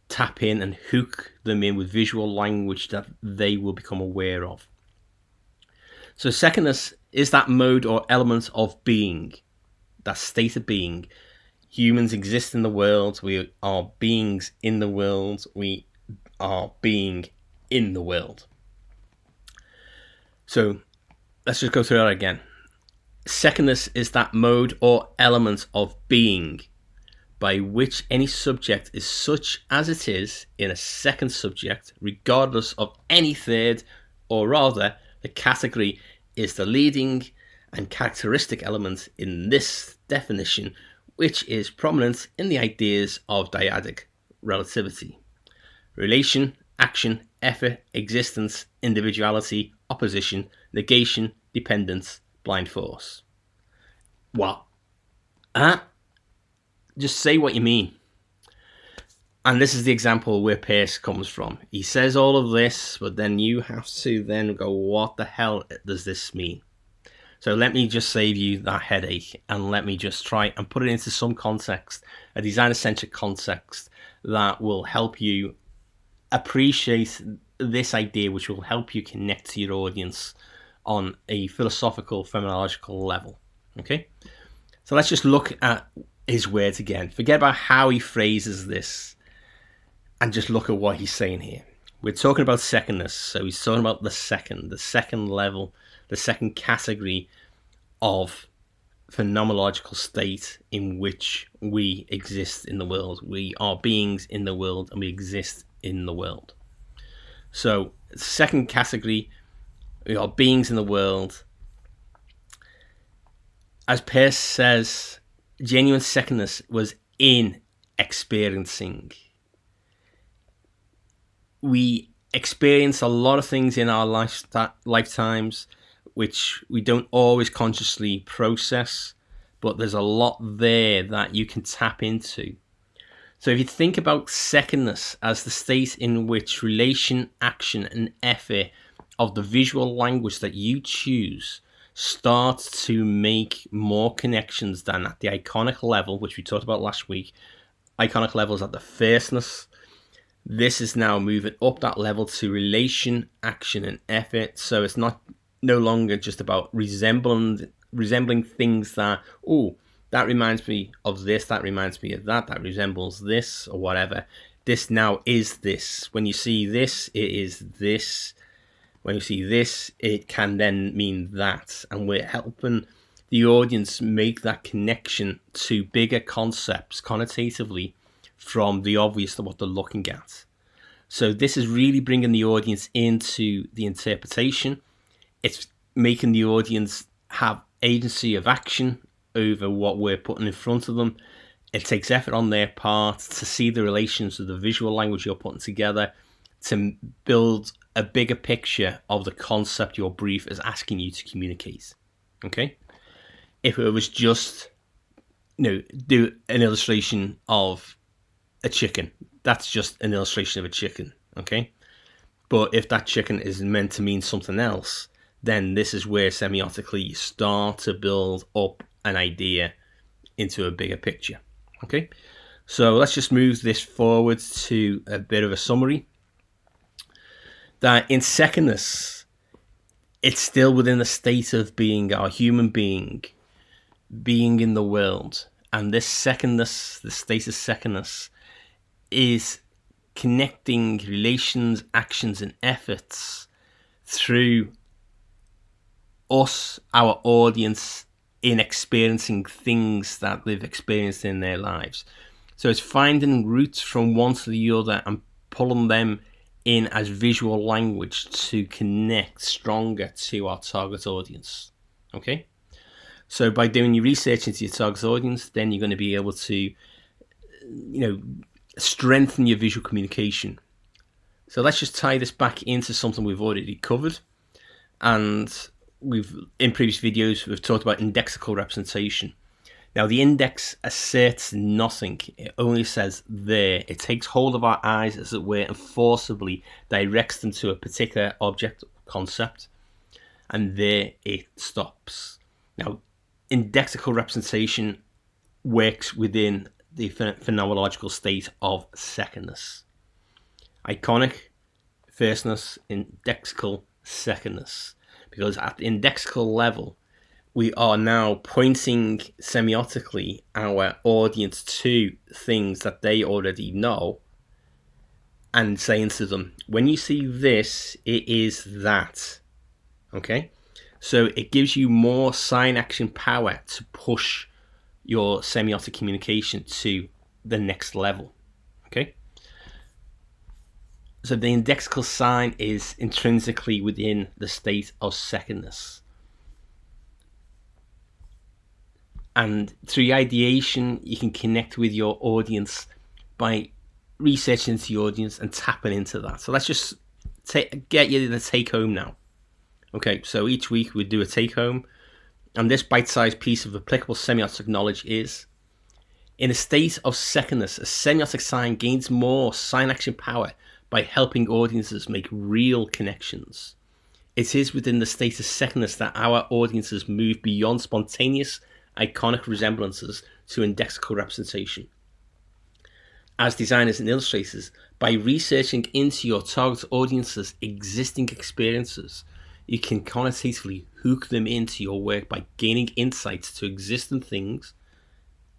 [SPEAKER 2] tap in and hook them in with visual language that they will become aware of. So secondness is that mode or element of being, that state of being. Humans exist in the world. We are beings in the world. We are being in the world. So let's just go through that again. Secondness is that mode or element of being by which any subject is such as it is in a second subject, regardless of any third, or rather, the category is the leading and characteristic element in this definition, which is prominent in the ideas of dyadic relativity. Relation, action, effort, existence, individuality, opposition, negation, dependence, blind force. What? Just say what you mean. And this is the example where Peirce comes from. He says all of this, but then you have to then go, what the hell does this mean? So let me just save you that headache, and let me just try and put it into some context, a designer-centric context that will help you appreciate this idea, which will help you connect to your audience on a philosophical, phenomenological level. Okay? So let's just look at his words again. Forget about how he phrases this and just look at what he's saying here. We're talking about secondness. So he's talking about the second level, the second category of phenomenological state in which we exist in the world. We are beings in the world and we exist in the world. So second category, we are beings in the world. As Peirce says, genuine secondness was in experiencing. We experience a lot of things in our lifetimes which we don't always consciously process, but there's a lot there that you can tap into. So if you think about secondness as the state in which relation, action, and effort of the visual language that you choose starts to make more connections than at the iconic level, which we talked about last week. Iconic level is at the firstness. This is now moving up that level to relation, action, and effort. So it's no longer just about resembling things that, that reminds me of this, that reminds me of that resembles this, or whatever. This now is this. When you see this, it is this. When you see this, it can then mean that. And we're helping the audience make that connection to bigger concepts connotatively from the obvious to what they're looking at. So this is really bringing the audience into the interpretation. It's making the audience have agency of action over what we're putting in front of them. It takes effort on their part to see the relations of the visual language you're putting together to build a bigger picture of the concept your brief is asking you to communicate. Okay? If it was just, do an illustration of a chicken, that's just an illustration of a chicken. Okay? But if that chicken is meant to mean something else, then this is where semiotically you start to build up an idea into a bigger picture. Okay, so let's just move this forward to a bit of a summary. That in secondness, it's still within the state of being our human being in the world. And this secondness, the state of secondness, is connecting relations, actions, and efforts through us, our audience, in experiencing things that they've experienced in their lives. So it's finding roots from one to the other and pulling them in as visual language to connect stronger to our target audience. Okay? So by doing your research into your target audience, then you're going to be able to, strengthen your visual communication. So let's just tie this back into something we've already covered. And in previous videos, we've talked about indexical representation. Now, the index asserts nothing. It only says there. It takes hold of our eyes, as it were, and forcibly directs them to a particular object or concept. And there it stops. Now, indexical representation works within the phenomenological state of secondness. Iconic, firstness, indexical, secondness. Because at the indexical level, we are now pointing semiotically our audience to things that they already know and saying to them, when you see this, it is that. Okay? So it gives you more sign action power to push your semiotic communication to the next level. Okay? So the indexical sign is intrinsically within the state of secondness. And through ideation, you can connect with your audience by researching into the audience and tapping into that. So let's just get you the take home now. Okay, so each week we do a take home, and this bite-sized piece of applicable semiotic knowledge is: in a state of secondness, a semiotic sign gains more sign action power by helping audiences make real connections. It is within the state of secondness that our audiences move beyond spontaneous iconic resemblances to indexical representation. As designers and illustrators, by researching into your target audience's existing experiences, you can connotatively hook them into your work by gaining insights to existing things,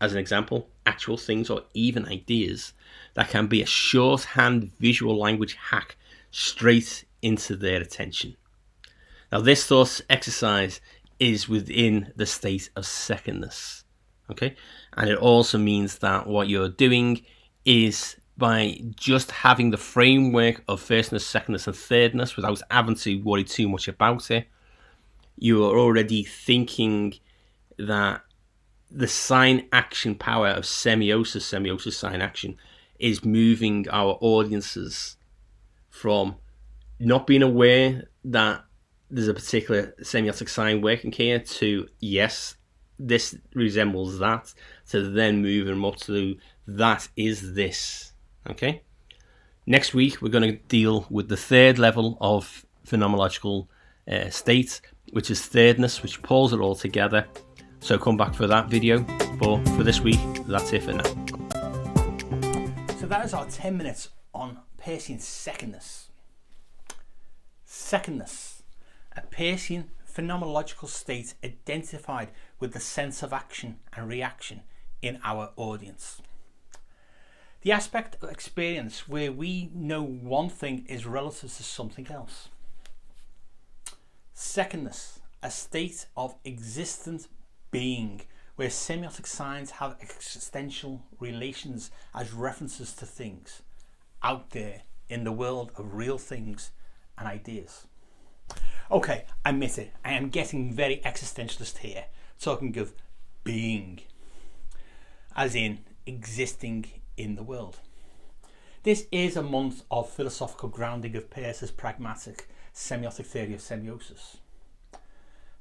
[SPEAKER 2] as an example, actual things or even ideas, that can be a shorthand visual language hack straight into their attention. Now, this thought exercise is within the state of secondness, okay? And it also means that what you're doing is, by just having the framework of firstness, secondness, and thirdness without having to worry too much about it, you are already thinking that the sign action power of semiosis sign action, is moving our audiences from not being aware that there's a particular semiotic sign working here to, yes, this resembles that, to then moving them up to that is this. Okay? Next week, we're going to deal with the third level of phenomenological state, which is thirdness, which pulls it all together. So come back for that video. But for this week, that's it for now.
[SPEAKER 1] So that is our 10 minutes on Peircean secondness. Secondness, a Peircean phenomenological state identified with the sense of action and reaction in our audience. The aspect of experience where we know one thing is relative to something else. Secondness, a state of existent being where semiotic signs have existential relations as references to things out there in the world of real things and ideas. Okay, I admit it, I am getting very existentialist here, talking of being, as in existing in the world. This is a month of philosophical grounding of Peirce's pragmatic semiotic theory of semiosis.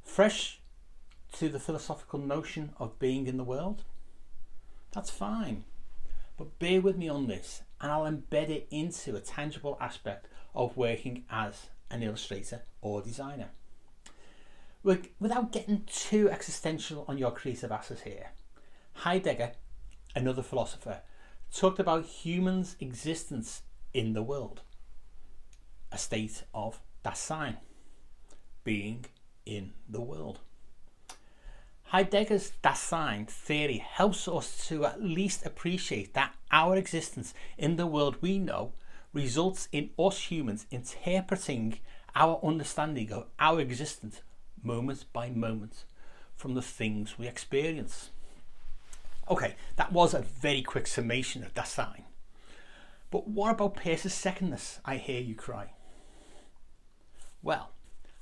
[SPEAKER 1] Fresh to the philosophical notion of being in the world? That's fine, but bear with me on this and I'll embed it into a tangible aspect of working as an illustrator or designer. Without getting too existential on your creative assets here, Heidegger, another philosopher, talked about humans' existence in the world, a state of Dasein, being in the world. Heidegger's Dasein theory helps us to at least appreciate that our existence in the world we know results in us humans interpreting our understanding of our existence moment by moment from the things we experience. Okay, that was a very quick summation of Dasein. But what about Peirce's secondness, I hear you cry? Well,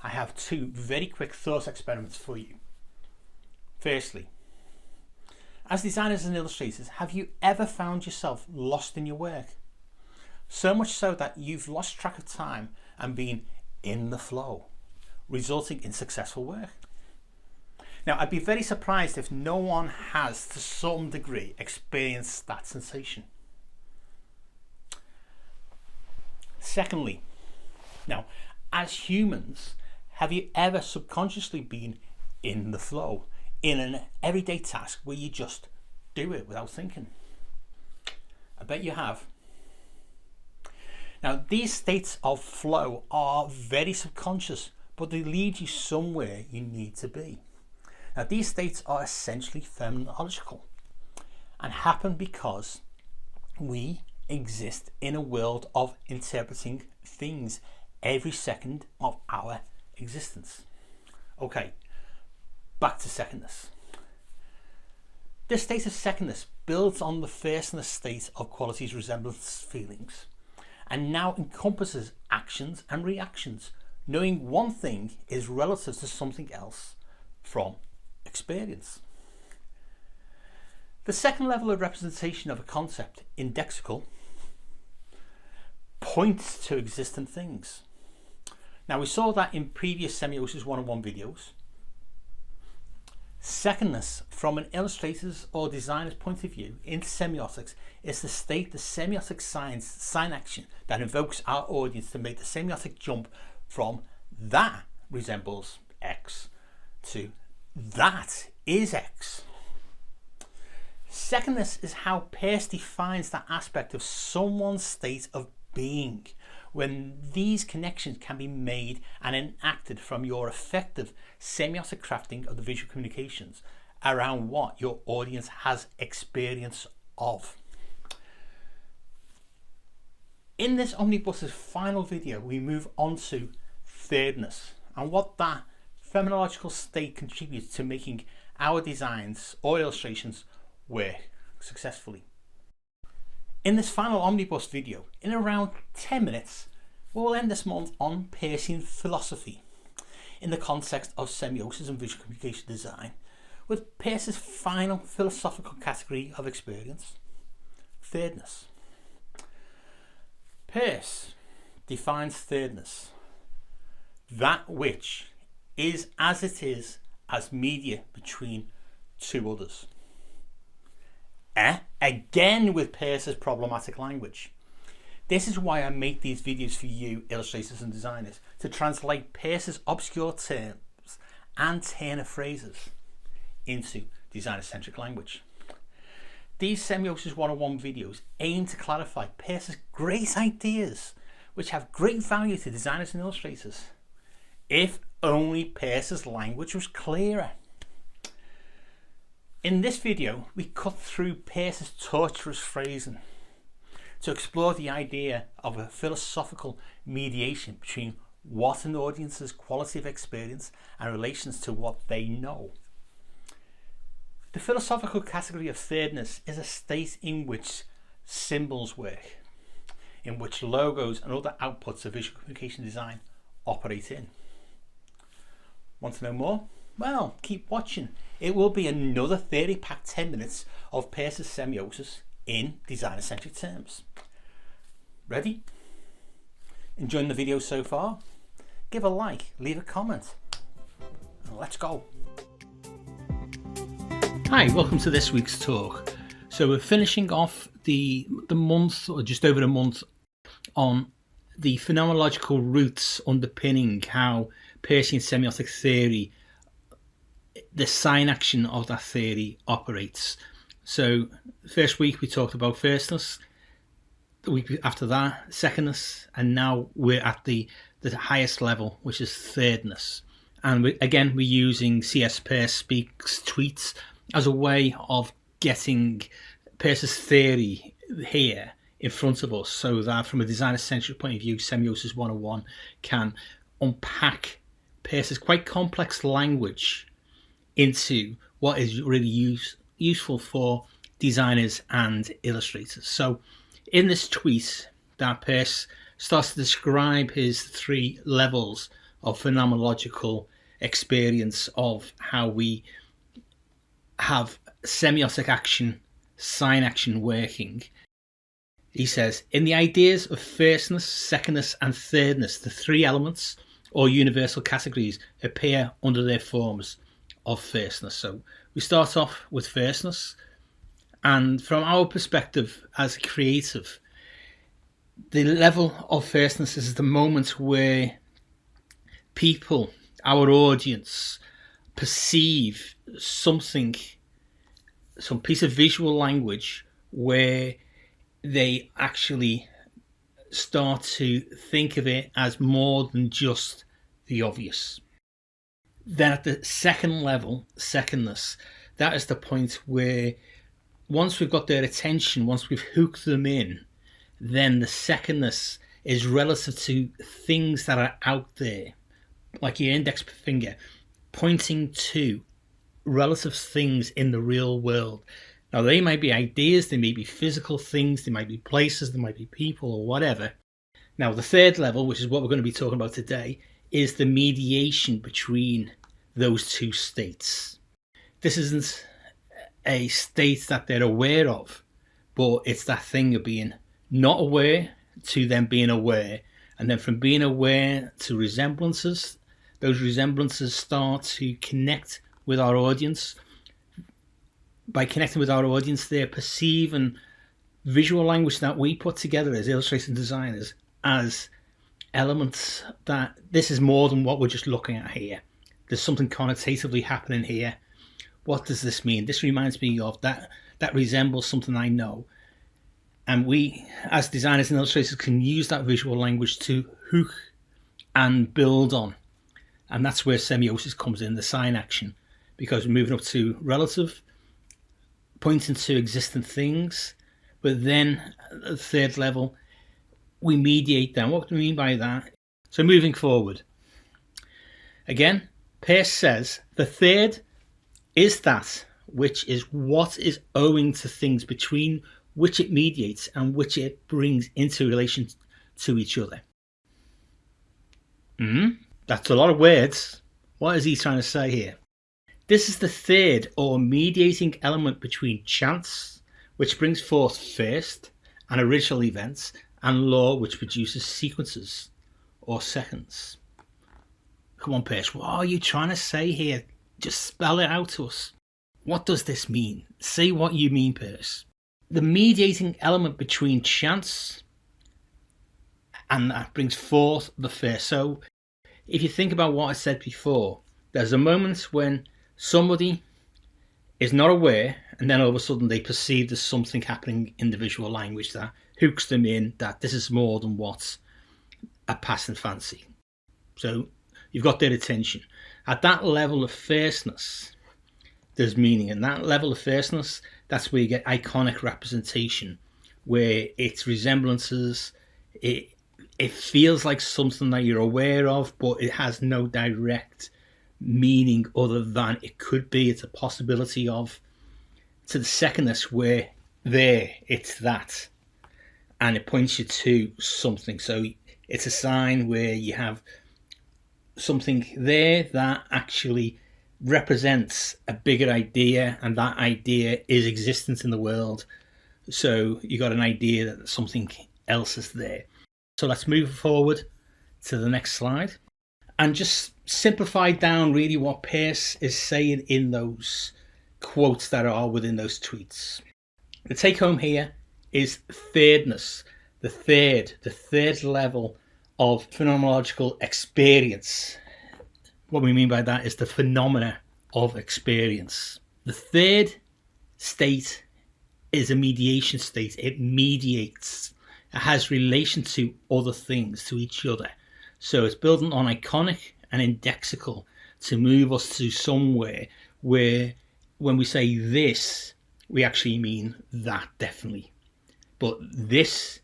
[SPEAKER 1] I have two very quick thought experiments for you. Firstly, as designers and illustrators, have you ever found yourself lost in your work? So much so that you've lost track of time and been in the flow, resulting in successful work. Now, I'd be very surprised if no one has, to some degree, experienced that sensation. Secondly, now, as humans, have you ever subconsciously been in the flow, in an everyday task where you just do it without thinking? I bet you have. Now, these states of flow are very subconscious, but they lead you somewhere you need to be. Now, these states are essentially phenomenological and happen because we exist in a world of interpreting things every second of our existence. Okay, back to secondness. This state of secondness builds on the firstness state of qualities, resemblance, feelings, and now encompasses actions and reactions, knowing one thing is relative to something else from experience. The second level of representation of a concept, indexical, points to existent things. Now, we saw that in previous Semiosis 101 videos. Secondness, from an illustrator's or designer's point of view in semiotics, is the state, the semiotic sign action that invokes our audience to make the semiotic jump from that resembles X to that is X. Secondness is how Peirce defines that aspect of someone's state of being, when these connections can be made and enacted from your effective semiotic crafting of the visual communications around what your audience has experience of. In this omnibus's final video, we move on to thirdness and what that phenomenological state contributes to making our designs or illustrations work successfully. In this final omnibus video, in around 10 minutes, we'll end this month on Peircean philosophy in the context of semiosis and visual communication design, with Peirce's final philosophical category of experience, thirdness. Peirce defines thirdness, that which is as it is as media between two others. Again with Peirce's problematic language. This is why I make these videos for you, illustrators and designers, to translate Peirce's obscure terms and Turner phrases into designer-centric language. These Semiosis 101 videos aim to clarify Peirce's great ideas, which have great value to designers and illustrators, if only Peirce's language was clearer. In this video, we cut through Peirce's tortuous phrasing to explore the idea of a philosophical mediation between what an audience's quality of experience and relations to what they know. The philosophical category of thirdness is a state in which symbols work, in which logos and other outputs of visual communication design operate in. Want to know more? Well, keep watching. It will be another theory-packed 10 minutes of Peirce's semiosis in designer-centric terms. Ready? Enjoying the video so far? Give a like, leave a comment, and let's go.
[SPEAKER 2] Hi, welcome to this week's talk. So we're finishing off the month, or just over a month, on the phenomenological roots underpinning how Peircean semiotic theory, the sign action of that theory, operates. So the first week we talked about firstness, the week after that secondness, and now we're at the highest level, which is thirdness. And we're using CS Peirce Speaks tweets as a way of getting Peirce's theory here in front of us, so that from a designer-centric point of view, Semiosis 101 can unpack Peirce's quite complex language into what is really useful for designers and illustrators. So in this tweet, that Peirce starts to describe his three levels of phenomenological experience of how we have semiotic action, sign action working. He says, in the ideas of firstness, secondness and thirdness, the three elements or universal categories appear under their forms of firstness. So we start off with firstness, and from our perspective as a creative, the level of firstness is the moment where people, our audience, perceive something, some piece of visual language where they actually start to think of it as more than just the obvious. Then at the second level, secondness, that is the point where once we've got their attention, once we've hooked them in, then the secondness is relative to things that are out there, like your index finger
[SPEAKER 1] pointing to relative things in the real world. Now, they might be ideas, they may be physical things, they might be places, they might be people, or whatever. Now, the third level, which is what we're going to be talking about today, is the mediation between those two states. This isn't a state that they're aware of, but it's that thing of being not aware to them being aware, and then from being aware to resemblances. Those resemblances start to connect with our audience. By connecting with our audience, they're perceiving visual language that we put together as illustrators and designers as elements that this is more than what we're just looking at here. There's something connotatively happening here. What does this mean? This reminds me of that resembles something I know. And we, as designers and illustrators, can use that visual language to hook and build on. And that's where semiosis comes in, the sign action, because we're moving up to relative, pointing to existing things. But then at the third level, we mediate them. What do we mean by that? So moving forward, again, Peirce says the third is that which is what is owing to things between which it mediates and which it brings into relation to each other. That's a lot of words. What is he trying to say here? This is the third or mediating element between chance, which brings forth first and original events, and law, which produces sequences or seconds. Come on, Peirce, what are you trying to say here? Just spell it out to us. What does this mean? Say what you mean, Peirce. The mediating element between chance and that brings forth the first. So if you think about what I said before, there's a moment when somebody is not aware and then all of a sudden they perceive there's something happening in the visual language that hooks them in, that this is more than what's a passing fancy. So you've got their attention. At that level of firstness, there's meaning. And that level of firstness, that's where you get iconic representation, where it's resemblances, it feels like something that you're aware of, but it has no direct meaning other than it could be, it's a possibility of. To the secondness, where there, it's that. And it points you to something. So it's a sign where you have something there that actually represents a bigger idea, and that idea is existence in the world. So you got an idea that something else is there. So let's move forward to the next slide and just simplify down really what Peirce is saying in those quotes that are within those tweets. The take home here is thirdness, the third level of phenomenological experience. What we mean by that is the phenomena of experience. The third state is a mediation state. It mediates. It has relation to other things, to each other. So it's building on iconic and indexical to move us to somewhere where when we say this, we actually mean that, definitely. But this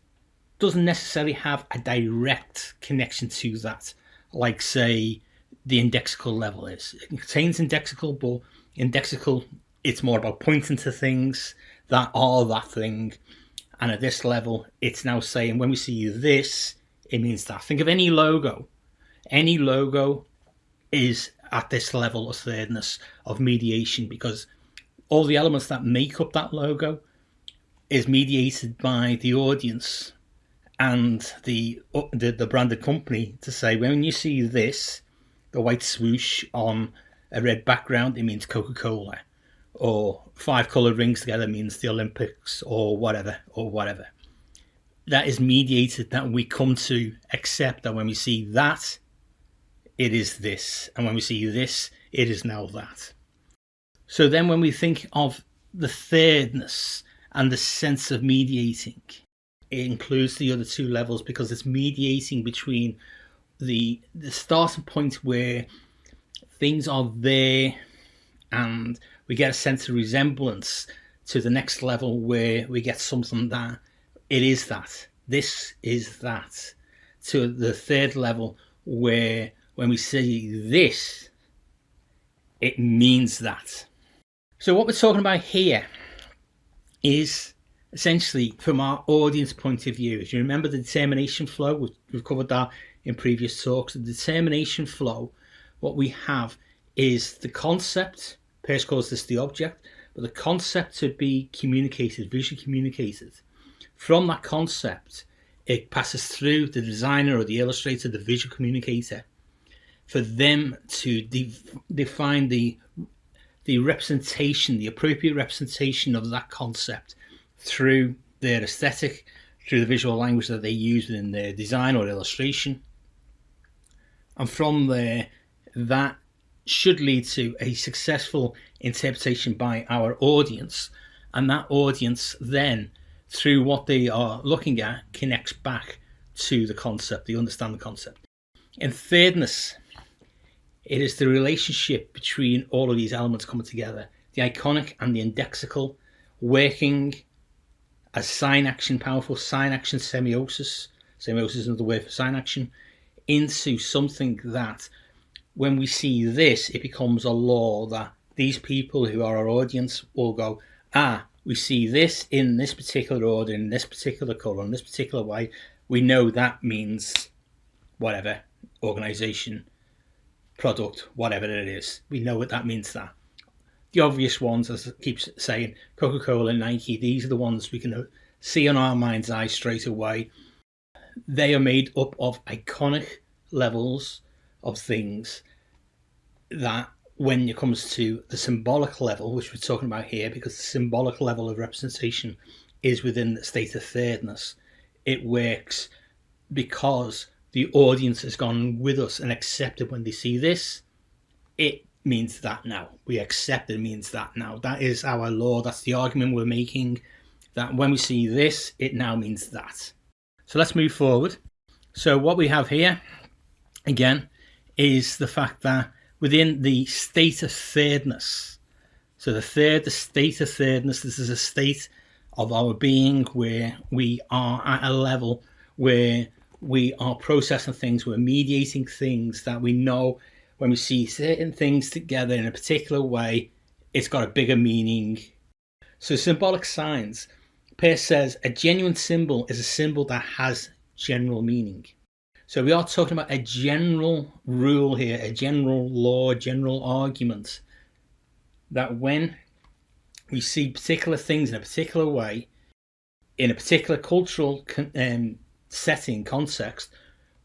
[SPEAKER 1] doesn't necessarily have a direct connection to that, like, say, the indexical level is. It contains indexical, but indexical, it's more about pointing to things that are that thing. And at this level, it's now saying when we see this, it means that. Think of any logo. Any logo is at this level of thirdness, of mediation, because all the elements that make up that logo is mediated by the audience and the branded company to say, when you see this, the white swoosh on a red background, it means Coca-Cola, or 5 coloured rings together means the Olympics, or whatever. That is mediated, that we come to accept that when we see that, it is this, and when we see this, it is now that. So then when we think of the thirdness and the sense of mediating, it includes the other two levels, because it's mediating between the starting point where things are there and we get a sense of resemblance, to the next level where we get something that it is that, this is that, to the third level where when we see this,
[SPEAKER 2] it means that. So what we're talking about here is essentially from our audience point of view. If you remember the determination flow, we've covered that in previous talks. The determination flow, what we have is the concept. Peirce calls this the object, but the concept to be communicated, visually communicated. From that concept, it passes through the designer or the illustrator, the visual communicator, for them to define the representation, the appropriate representation of that concept through their aesthetic, through the visual language that they use in their design or illustration. And from there, that should lead to a successful interpretation by our audience. And that audience then, through what they are looking at, connects back to the concept. They understand the concept. In thirdness, it is the relationship between all of these elements coming together, the iconic and the indexical, working as sign action, powerful sign action semiosis. Semiosis is another word for sign action, into something that when we see this, it becomes a law that these people who are our audience will go, we see this in this particular order, in this particular colour, in this particular way. We know that means whatever, organisation, product, whatever it is. We know what that means. That the obvious ones, as it keeps saying, Coca-Cola, Nike, these are the ones we can see on our mind's eye straight away. They are made up of iconic levels of things that when it comes to the symbolic level, which we're talking about here, because the symbolic level of representation is within the state of thirdness, it works because the audience has gone with us and accepted when they see this, it means that now. We accept it means that now. That is our law. That's the argument we're making, that when we see this, it now means that. So let's move forward. So what we have here, again, is the fact that within the state of thirdness, so the state of thirdness, this is a state of our being where we are at a level where we are processing things, we're mediating things that we know when we see certain things together in a particular way, it's got a bigger meaning. So symbolic signs, Peirce says a genuine symbol is a symbol that has general meaning. So we are talking about a general rule here, a general law, general argument, that when we see particular things in a particular way, in a particular cultural setting, context,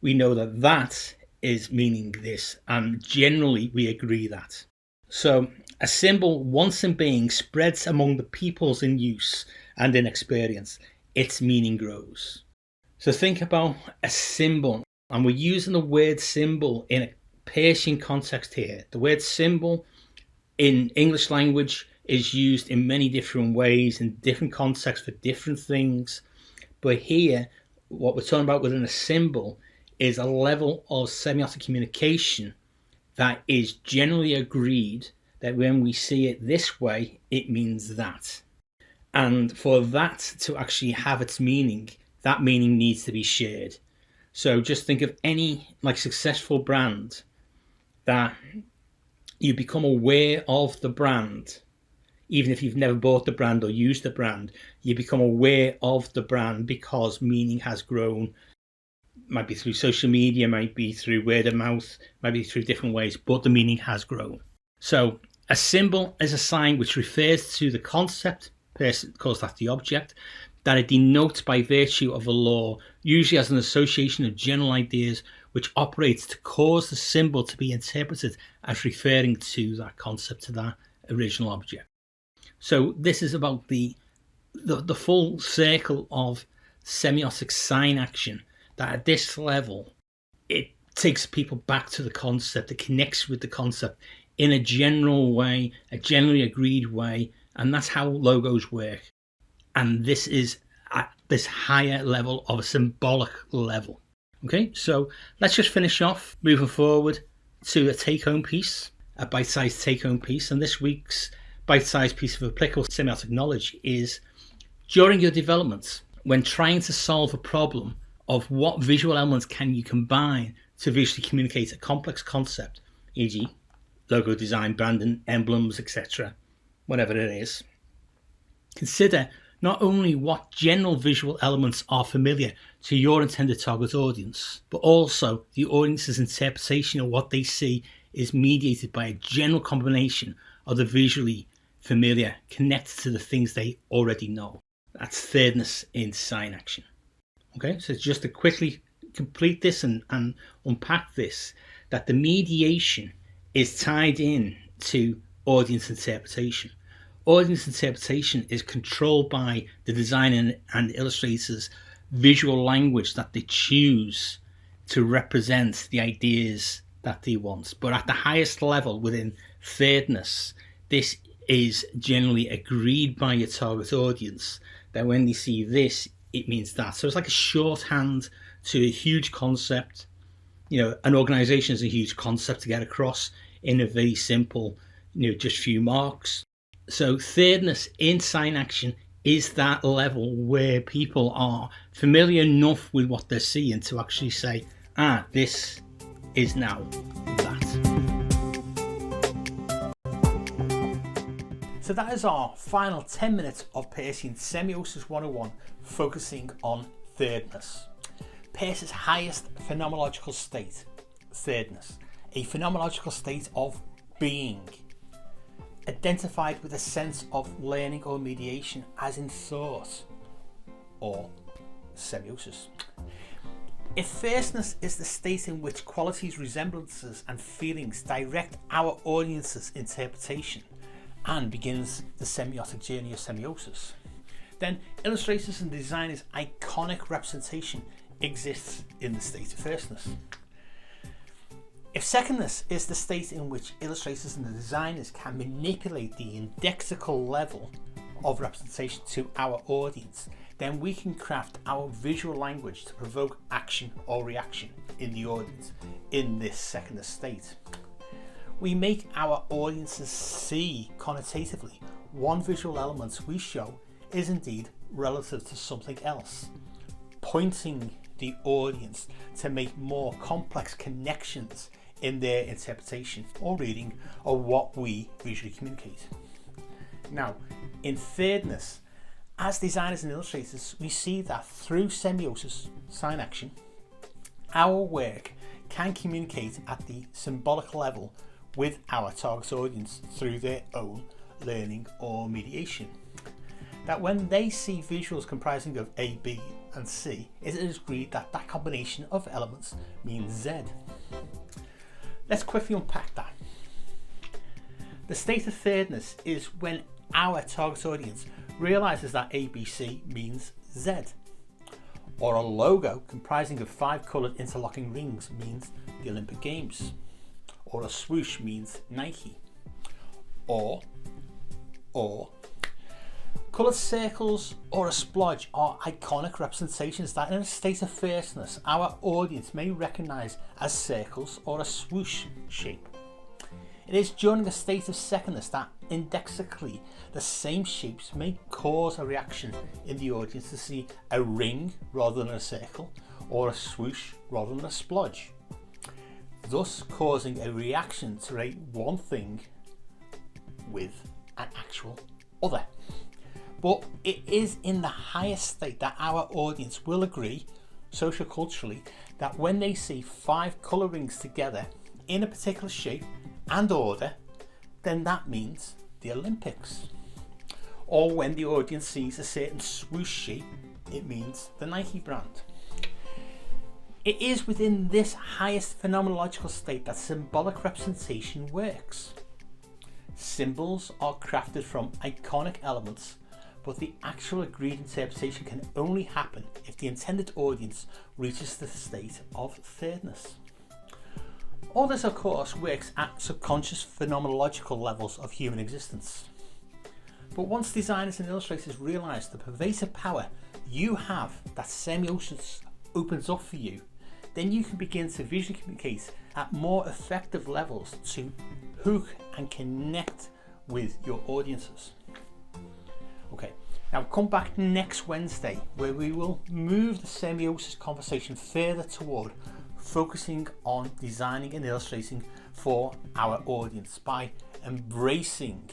[SPEAKER 2] we know that that is meaning this, and generally we agree that. So a symbol, once in being, spreads among the peoples in use and in experience. Its meaning grows. So think about a symbol, and we're using the word symbol in a Peircean context here. The word symbol in English language is used in many different ways, in different contexts for different things. But here, what we're talking about within a symbol is a level of semiotic communication that is generally agreed that when we see it this way, it means that. And for that to actually have its meaning, that meaning needs to be shared. So just think of any successful brand that you become aware of the brand. Even if you've never bought the brand or used the brand, you become aware of the brand because meaning has grown. Might be through social media, might be through word of mouth, might be through different ways, but the meaning has grown. So a symbol is a sign which refers to the concept, Peirce calls that the object, that it denotes by virtue of a law, usually as an association of general ideas which operates to cause the symbol to be interpreted as referring to that concept, to that original object. So this is about the full circle of semiotic sign action, that at this level, it takes people back to the concept, it connects with the concept in a general way, a generally agreed way, and that's how logos work. And this is at this higher level of a symbolic level. Okay, so let's just finish off, moving forward to a take-home piece, a bite-sized take-home piece, and this week's bite-sized piece of applicable semiotic knowledge is, during your development, when trying to solve a problem of what visual elements can you combine to visually communicate a complex concept, e.g. logo design, branding, emblems, etc., whatever it is. Consider not only what general visual elements are familiar to your intended target audience, but also the audience's interpretation of what they see is mediated by a general combination of the visually familiar connected to the things they already know. That's thirdness in sign action. Okay, so just to quickly complete this and unpack this, that the mediation is tied in to audience interpretation. Audience interpretation is controlled by the designer and illustrators' visual language that they choose to represent the ideas that they want. But at the highest level within thirdness, this is generally agreed by your target audience, that when they see this, it means that. So it's like a shorthand to a huge concept. You know, an organization is a huge concept to get across in a very simple, just few marks. So thirdness in sign action is that level where people are familiar enough with what they're seeing to actually say, this is now that.
[SPEAKER 1] So that is our final 10 minutes of Peircean Semiosis 101, focusing on thirdness. Peirce's highest phenomenological state, thirdness, a phenomenological state of being, identified with a sense of learning or mediation as in thought, or semiosis. If firstness is the state in which qualities, resemblances and feelings direct our audience's interpretation and begins the semiotic journey of semiosis, then illustrators and designers' iconic representation exists in the state of firstness. If secondness is the state in which illustrators and the designers can manipulate the indexical level of representation to our audience, then we can craft our visual language to provoke action or reaction in the audience in this secondness state. We make our audiences see connotatively one visual element we show is indeed relative to something else, pointing the audience to make more complex connections in their interpretation or reading of what we visually communicate. Now, in thirdness, as designers and illustrators, we see that through semiosis, sign action, our work can communicate at the symbolic level with our target audience through their own learning or mediation. That when they see visuals comprising of A, B and C, it is agreed that that combination of elements means Z. Let's quickly unpack that. The state of thirdness is when our target audience realizes that ABC means Z, or a logo comprising of 5 colored interlocking rings means the Olympic Games, or a swoosh means Nike, or colored circles or a splodge are iconic representations that in a state of firstness our audience may recognize as circles or a swoosh shape. It is during a state of secondness that indexically the same shapes may cause a reaction in the audience to see a ring rather than a circle, or a swoosh rather than a splodge, thus causing a reaction to rate one thing with an actual other. But it is in the highest state that our audience will agree, socioculturally, that when they see 5 colour rings together in a particular shape and order, then that means the Olympics. Or when the audience sees a certain swoosh shape, it means the Nike brand. It is within this highest phenomenological state that symbolic representation works. Symbols are crafted from iconic elements, but the actual agreed interpretation can only happen if the intended audience reaches the state of thirdness. All this, of course, works at subconscious phenomenological levels of human existence. But once designers and illustrators realise the pervasive power you have that semiosis opens up for you, then you can begin to visually communicate at more effective levels to hook and connect with your audiences. Okay, now come back next Wednesday where we will move the semiosis conversation further toward focusing on designing and illustrating for our audience by embracing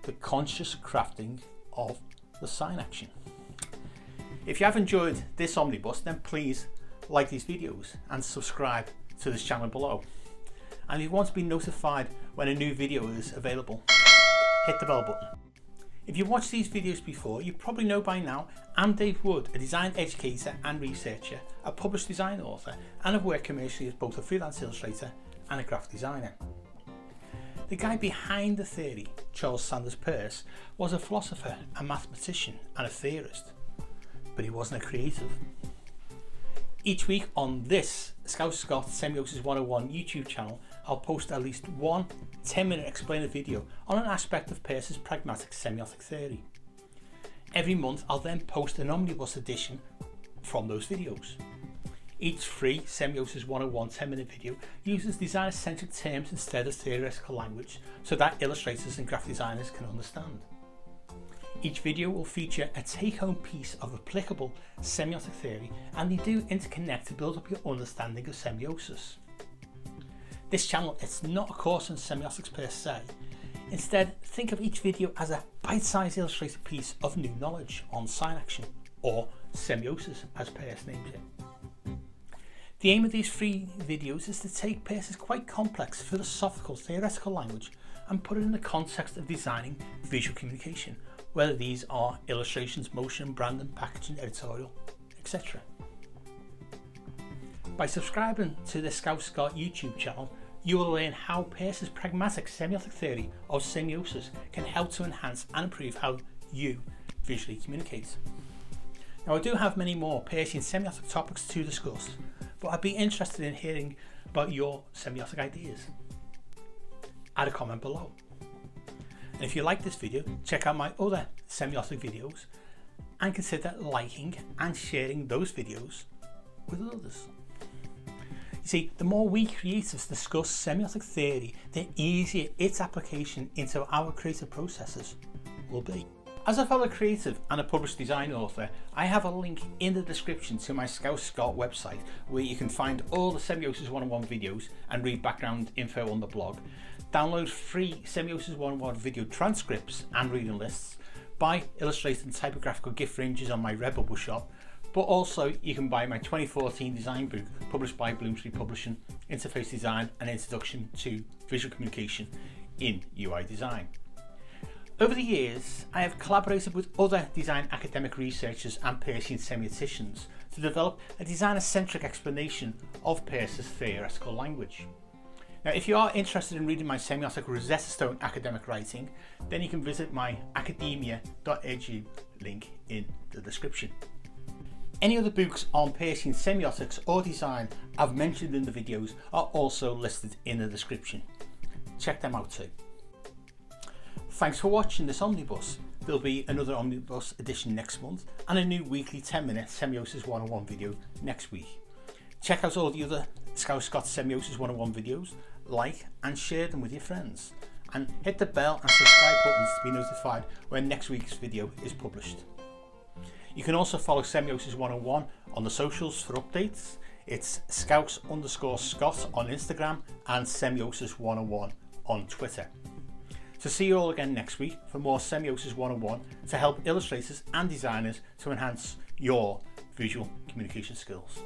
[SPEAKER 1] the conscious crafting of the sign action. If you have enjoyed this omnibus, then please like these videos and subscribe to this channel below. And if you want to be notified when a new video is available, hit the bell button. If you've watched these videos before, you probably know by now I'm Dave Wood, a design educator and researcher, a published design author, and I've worked commercially as both a freelance illustrator and a graphic designer. The guy behind the theory, Charles Sanders Peirce, was a philosopher, a mathematician and a theorist, but he wasn't a creative. Each week on this Scout Scott Semiosis 101 YouTube channel, I'll post at least one 10-minute explainer video on an aspect of Peirce's pragmatic semiotic theory. Every month I'll then post an omnibus edition from those videos. Each free Semiosis 101 10-minute video uses designer-centric terms instead of theoretical language so that illustrators and graphic designers can understand. Each video will feature a take-home piece of applicable semiotic theory, and they do interconnect to build up your understanding of semiosis. This channel is not a course on semiotics per se. Instead, think of each video as a bite-sized illustrated piece of new knowledge on sign action, or semiosis as Peirce names it. The aim of these free videos is to take Peirce's quite complex philosophical theoretical language and put it in the context of designing visual communication, whether these are illustrations, motion, branding, packaging, editorial, etc. By subscribing to the Scout Scott YouTube channel, you will learn how Peirce's pragmatic semiotic theory of semiosis can help to enhance and improve how you visually communicate. Now, I do have many more Peircean semiotic topics to discuss, but I'd be interested in hearing about your semiotic ideas. Add a comment below. And if you like this video, check out my other semiotic videos and consider liking and sharing those videos with others. You see, the more we creatives discuss semiotic theory, the easier its application into our creative processes will be. As a fellow creative and a published design author, I have a link in the description to my Scout Scott website where you can find all the Semiosis 101 videos and read background info on the blog, download free Semiosis 101 video transcripts and reading lists, buy illustrated and typographical gift ranges on my Redbubble shop, but also you can buy my 2014 design book published by Bloomsbury Publishing, Interface Design and Introduction to Visual Communication in UI Design. Over the years, I have collaborated with other design academic researchers and Peircean semioticians to develop a designer-centric explanation of Peirce's theoretical language. Now, if you are interested in reading my semiotic Rosetta Stone academic writing, then you can visit my academia.edu link in the description. Any other books on Peircean semiotics or design I've mentioned in the videos are also listed in the description. Check them out too. Thanks for watching this omnibus. There'll be another omnibus edition next month and a new weekly 10-minute Semiosis 101 video next week. Check out all the other Scout Scott Semiosis 101 videos, like and share them with your friends, and hit the bell and subscribe buttons to be notified when next week's video is published. You can also follow Semiosis 101 on the socials for updates. It's Scouts_Scott on Instagram and Semiosis 101 on Twitter. So see you all again next week for more Semiosis 101 to help illustrators and designers to enhance your visual communication skills.